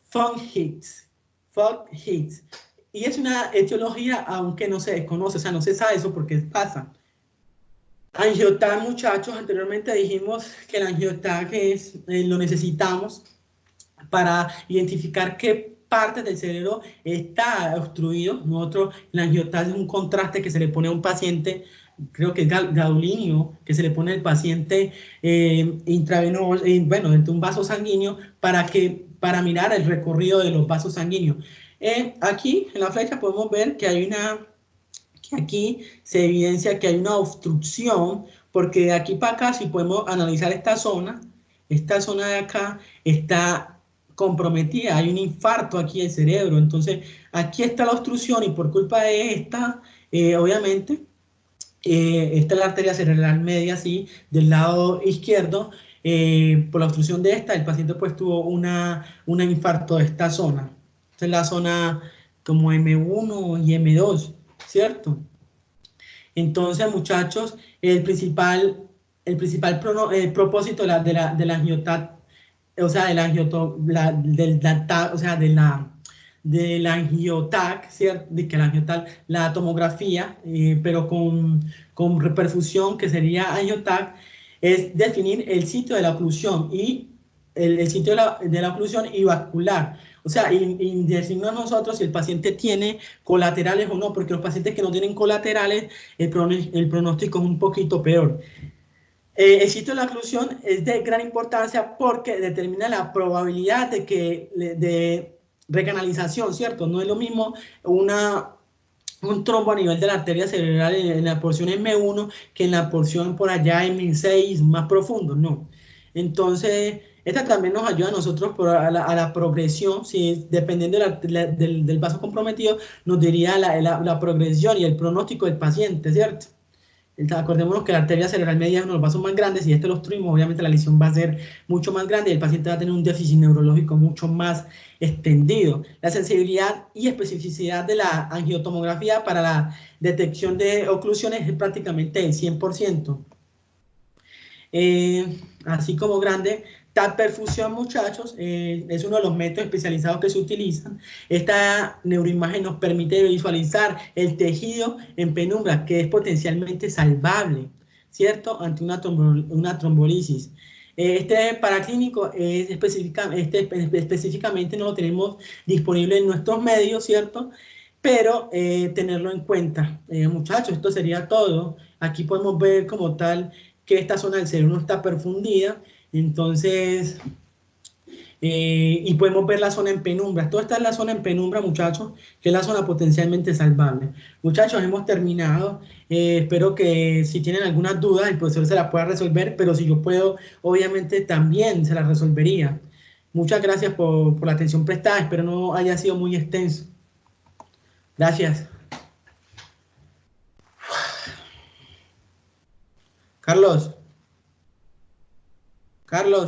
fog hits. Fog hits. Y es una etiología, aunque no se desconoce, o sea, no se sabe eso porque pasa. Angiotac, muchachos, anteriormente dijimos que el angiotac lo necesitamos para identificar qué parte del cerebro está obstruido. El angiotac es un contraste que se le pone a un paciente, creo que es gadolinio, que se le pone al paciente intravenoso, bueno, dentro de un vaso sanguíneo para mirar el recorrido de los vasos sanguíneos. Aquí en la flecha podemos ver que hay aquí se evidencia que hay una obstrucción, porque de aquí para acá, si podemos analizar esta zona de acá está comprometida, hay un infarto aquí del cerebro, entonces aquí está la obstrucción y por culpa de esta, obviamente, esta es la arteria cerebral media, así, del lado izquierdo, por la obstrucción de esta, el paciente pues tuvo un infarto de esta zona. Esta es la zona como M1 y M2, ¿cierto? Entonces, muchachos, el principal propósito de la angiotac, o sea, de la angiotac, ¿cierto? De que la angiotac, la tomografía, pero con reperfusión, que sería angiotac, es definir el sitio de la oclusión y el sitio de la oclusión y vascular. O sea, y decirnos nosotros si el paciente tiene colaterales o no, porque los pacientes que no tienen colaterales, el pronóstico es un poquito peor. El sitio de la oclusión es de gran importancia porque determina la probabilidad de recanalización, ¿cierto? No es lo mismo un trombo a nivel de la arteria cerebral en la porción M1 que en la porción por allá M6 más profundo, no. Entonces, esta también nos ayuda a nosotros a la progresión, si dependiendo del vaso comprometido, nos diría la progresión y el pronóstico del paciente, ¿cierto? Acordémonos que la arteria cerebral media es uno de los vasos más grandes y este lo obstruimos, obviamente la lesión va a ser mucho más grande y el paciente va a tener un déficit neurológico mucho más extendido. La sensibilidad y especificidad de la angiotomografía para la detección de oclusiones es prácticamente el 100%. Así como grande, TAP perfusión, muchachos, es uno de los métodos especializados que se utilizan. Esta neuroimagen nos permite visualizar el tejido en penumbra, que es potencialmente salvable, ¿cierto? Ante una trombolisis. Este paraclínico específicamente no lo tenemos disponible en nuestros medios, ¿cierto? Pero tenerlo en cuenta. Muchachos, esto sería todo. Aquí podemos ver como tal que esta zona del cerebro no está perfundida. Entonces, y podemos ver la zona en penumbra. Toda esta es la zona en penumbra, muchachos, que es la zona potencialmente salvable. Muchachos, hemos terminado. Espero que si tienen algunas dudas, el profesor se las pueda resolver, pero si yo puedo, obviamente también se las resolvería. Muchas gracias por la atención prestada. Espero no haya sido muy extenso. Gracias. Carlos. Carlos.